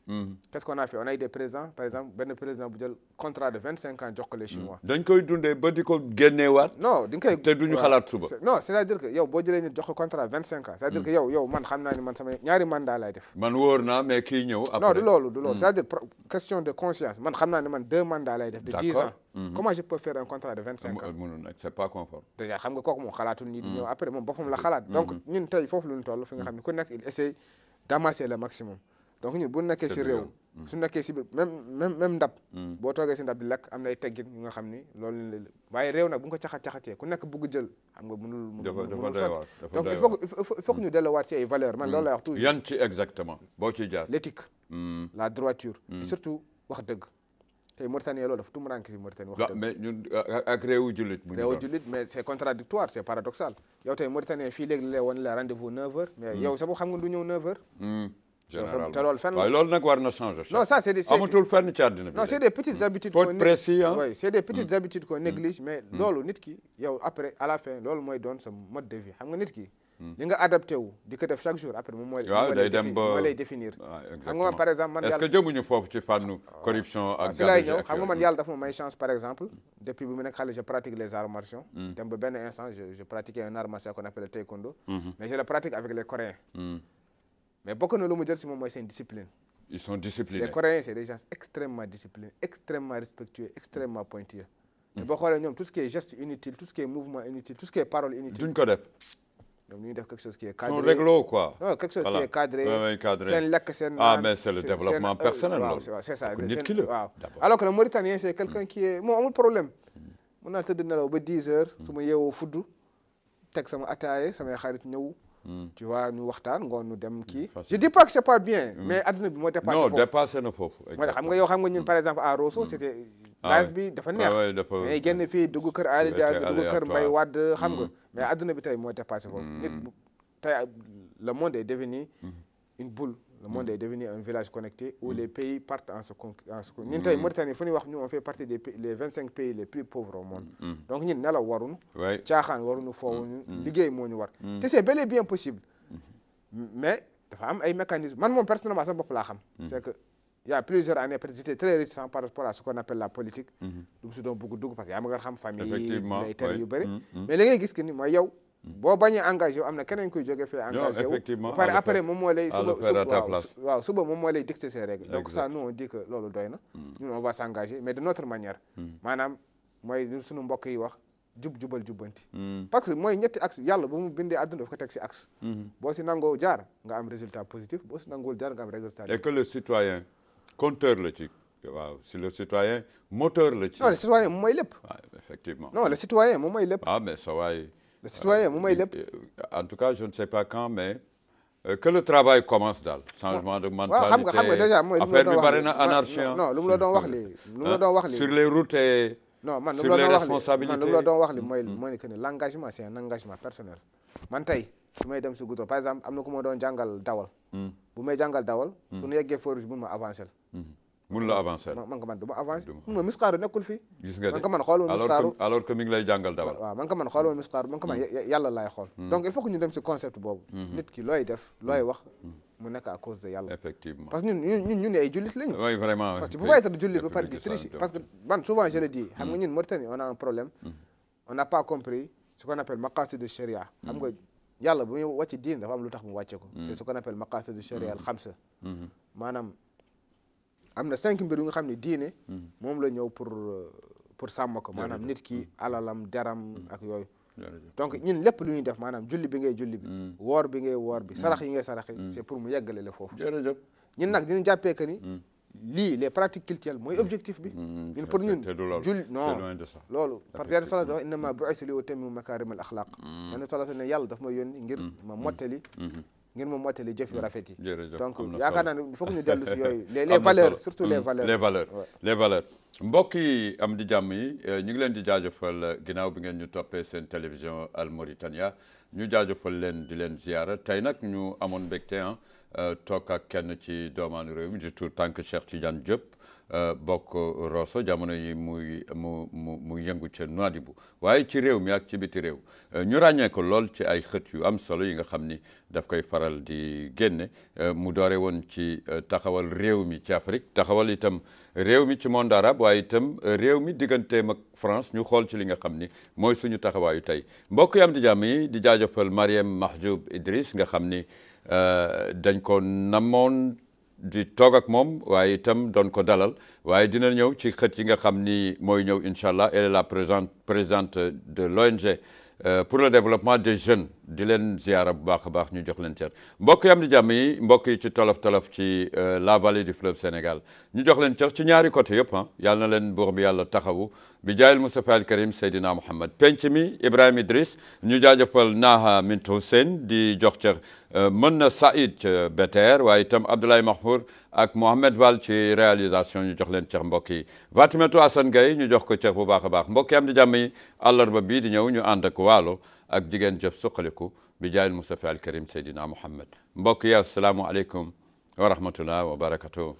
qu'est-ce qu'on a fait on a eu des présidents par exemple benn président bu jël contrat de 25 ans jox ko les Chinois dañ koy dundee ba di ko génneewaat non di nga koy te duñu xalaat suba non c'est-à-dire que yow boo jëlee nit jox ko contrat 25 ans c'est-à-dire que yow man xam naa ni man sama ñaari mandat lay def man wóor naa mais kii ñëw après non du loolu c'est-à-dire question de conscience man xam naa ni man 2 mandats lay def de 10 ans comment je peux faire un contrat de 25 ans mënul nag c'est pas conforme déjà xam nga kooku moom xalaatul nii di ñëw après moom boppam la xalaat donc ñun tey foofu lu ñu toll fi nga xam ne ku nekk il essaye d'amasser le maximum donc ñun bu nekkee si réew su nekkee si même ndab boo toogee si ndab di lekk am na ay teggin yu nga xam ni loolu waaye réew nag bu nga ko caxat-caxatee ku nekk bëgg jël xam nga mënul sotti donc il faut que ñu delluwaat si ay valeurs man loolu lay wax toujours yan ci exactement boo ciy jaar l'éthique la droiture et surtout wax dëgg tey Mauritanie loolu dafa tumuraanke si Mauritanie wax dëgg mais ñun ak réewu jullit mais c'est contradictoire c'est paradoxal yow tey Mauritanie fii léegi la woon la rendez-vous 9h mais yow sax xam nga du ñëw 9h généralement te loolu fenn la waaye loolu nag war na changer non ça c'est des amatul fenn ci àddina bi non c'est des petites habitudes faut être précis oui c'est des petites habitudes qu'on néglige mais loolu nit ki yow après à la fin loolu mooy doon sa mode de vie xam nga nit ki li nga adapté wu di ko def chaque jour après moom moo lay définir xam nga par exemple man est-ce que jëmuñu foofu ci fànnu corruption ak si lay ñëw xam nga man yàlla dafa ma may chance par exemple depuis bu mu nekk xale je pratique les arts martiaux dem ba benn instant je pratiquais un art martial qu'on appelle le taekwondo mais je le pratique avec les Coréens mais bokk na lu mu jël si moom mooy seen discipline ils sont disciplinés les Coréens c'est des gens extrêmement disciplinés extrêmement respectueux extrêmement pointilleux mais boo xoolee ñoom tout ce qui est geste inutile tout ce qui est mouvement inutile tout ce qui est parole inutile duñ ko def ñoom ñu def quelque chose qui est cadré sont réglo quoi non quelque chose qui est cadré seen lekk seen mais c'est le développement personnel waaw c'est ça nit ki la waaw alors que le Mauritanien c'est quelqu'un qui est moom amul problème mun naa tëdd nelaw ba 10 heures su ma yeewoo fudd teg sama ataaye samay xarit ñëw tu vois ñu waxtaan ngoon ñu dem kii je dis pas que c'est pas bien mais adduna bi moo dépassé foofu non dépassé na foofu xam nga yow xam nga ñun par exemple à Rosso c'était live bi dafa neex mais génn fii dugg kër Ali Dia dugg kër Mbaye Wade xam nga mais adduna bi tey moo dépassé foofu nit tey le monde est devenu une boule le monde est devenu un village connecté où les pays partent en se ñun tey Mauritanie fu ñuy wax ñu on fait partie des les 25 pays les plus pauvres au monde donc ñun nelaw waruñu caaxaan waruñu foowuñu liggéey moo ñu war te c'est bel et bien possible mais dafa am ay mécanismes man moom personnellement sama bopp laa xam c'est que il y a plusieurs années peut-être j'étais très réticent par rapport à ce qu'on appelle la politique du mu si doon bëgg dugg parce que yaa ma nga xam famille lay tere yu bëri mais li ngay gis que ni mooy yow boo bañee engagé wu am na keneen kuy jóge fee engagé wu ba pare après moom moo lay suba moom moo lay dicter ses règles donc ça nous on dit que loolu doy na ñun on va s'engager mais de notre manière maanaam mooy suñu mbokk yi wax jubal jubbanti parce que mooy ñetti axe yàlla ba mu bindee àdduna daf ko teg si axe boo si nangoo jaar nga am résultat positif boo si nangool jaar nga am résultat et que le citoyen compteur la ci waaw si le citoyen moteur la ci non le citoyen moom mooy lépp effectivement non le citoyen moom mooy lépp mais ça waay le citoyen moom mooy lépp en tout cas je ne sais pas quand mais que le travail commence daal changement de mentalité waaw xam nga déjà mooy affaire bi bari na anarchie non lu mu la doon wax lii lu mu la doon wax lii sur les routes et non man sur les responsabilités man lu mu la doon wax li mooy ni que ne l'engagement c'est un engagement personnel man tey su may dem si goudron par exemple am na ku ma doon jàngal dawal bu may jàngal dawal su ñu yeggee feu rouge mun ma avancer mun la avancer man ko man du ma avancer mun ma miskaaru nekkul fii gis nga man ko man xooluma miskaaru alors que mi ngi lay jàngal dawal waaw man ko man xooluma miskaaru man ko man yàlla laay xool donc il faut que ñu dem si concept boobu nit ki looy def looy wax mu nekk à cause de yàlla effectivement parce que ñun ay jullit lañu oui vraiment parce que bu may être jullit ba pare di tricher parce que man souvent je le dis xam nga ñun Mauritanie on a un problème on n'a pas compris ce qu'on appelle maqasid de sharia xam nga yàlla bu muy wàcc diin dafa am lu tax mu wàcce ko c'est ce qu'on appelle maqasid de sharia al xamsa maanaam am na 5 mbir yu nga xam ne diine moom la ñëw pour sàmm ko maanaam nit ki alalam deram ak yooyu donc ñun lépp lu ñuy def maanaam julli bi ngay julli bi woor bi ngay woor bi sarax yi ngay saraxe c'est pour mu yeggale la foofu jërëjëf ñun nag dinañ jàppee que ni lii les pratiques culturelles mooy objectif bi ñun pour ñun julli non loolu parce que yàlla sala dafa innama bu'ithtu li utammima makarim al axlaq yàlla sala ne yàlla daf ma yónni ngir ma mottali ngir mu mottali jëf yu rafet yi. donc am na yaakaar naa ne il faut que ñu dellu si yooyu. les valeurs surtout les valeurs. les valeurs mbokk yi am di jàmm yi ñu ngi leen di jaajëfal ginnaaw bi ngeen ñu toppee seen télévision Al Mauritania ñu jaajëfal leen di leen ziara tey nag ñu amoon mbégte toog ak kenn ci doomaanu réew mi di tuur tànk Cheikh Tidiane Diop bokk Rosso jamono yi mu yëngu ca Nouadhibou waaye ci réew mi ak ci biti réew ñu ràññee ko lool ci ay xët yu am solo yi nga xam ni daf koy faral di génne mu doore woon ci taxawal réew mi ci Afrique taxawal itam réew mi ci monde arabe waaye itam réew mi digganteem ak France ñu xool ci li nga xam ni mooy suñu taxawaayu tey mbokk yi am di jàmm yi di jaajëfal Mariam Mahjoub Idriss nga xam ni dañ ko namoon di toog ak moom waaye itam doon ko dalal waaye dina ñëw ci xët yi nga xam ni mooy ñëw incha allah elle est la présidente de l'ONG pour le développement des jeunes di leen ziara bu baax a baax ñu jox leen cër mbokk yi am di jàmm yi mbokk yi ci tolof ci la vallée du fleuve Sénégal ñu jox leen cër ci ñaari côté yëpp yàlla na leen buur bi yàlla taxawu bi jaayil Moustapha al Karim Seydina Mouhamed penc mi Ibrahima Idriss ñu jaajëfal Naha Mint Hussein di jox cër mën na Saïd Beter waaye itam Abdoulaye Mahfour ak Mohamed Val ci réalisation ñu jox leen cër mbokk yi Fatimatu Assane Gaye ñu jox ko cër bu baax a baax mbokk yi am di jàmm yi àllarba bii di ñëw ñu ànd ak waalo ak jigéen jëf suqaliku bi jaayil Moustapha al Karim Seydina Mouhamed mbokk yi asalaamu aleykum wa rahmatullah wa barakatuh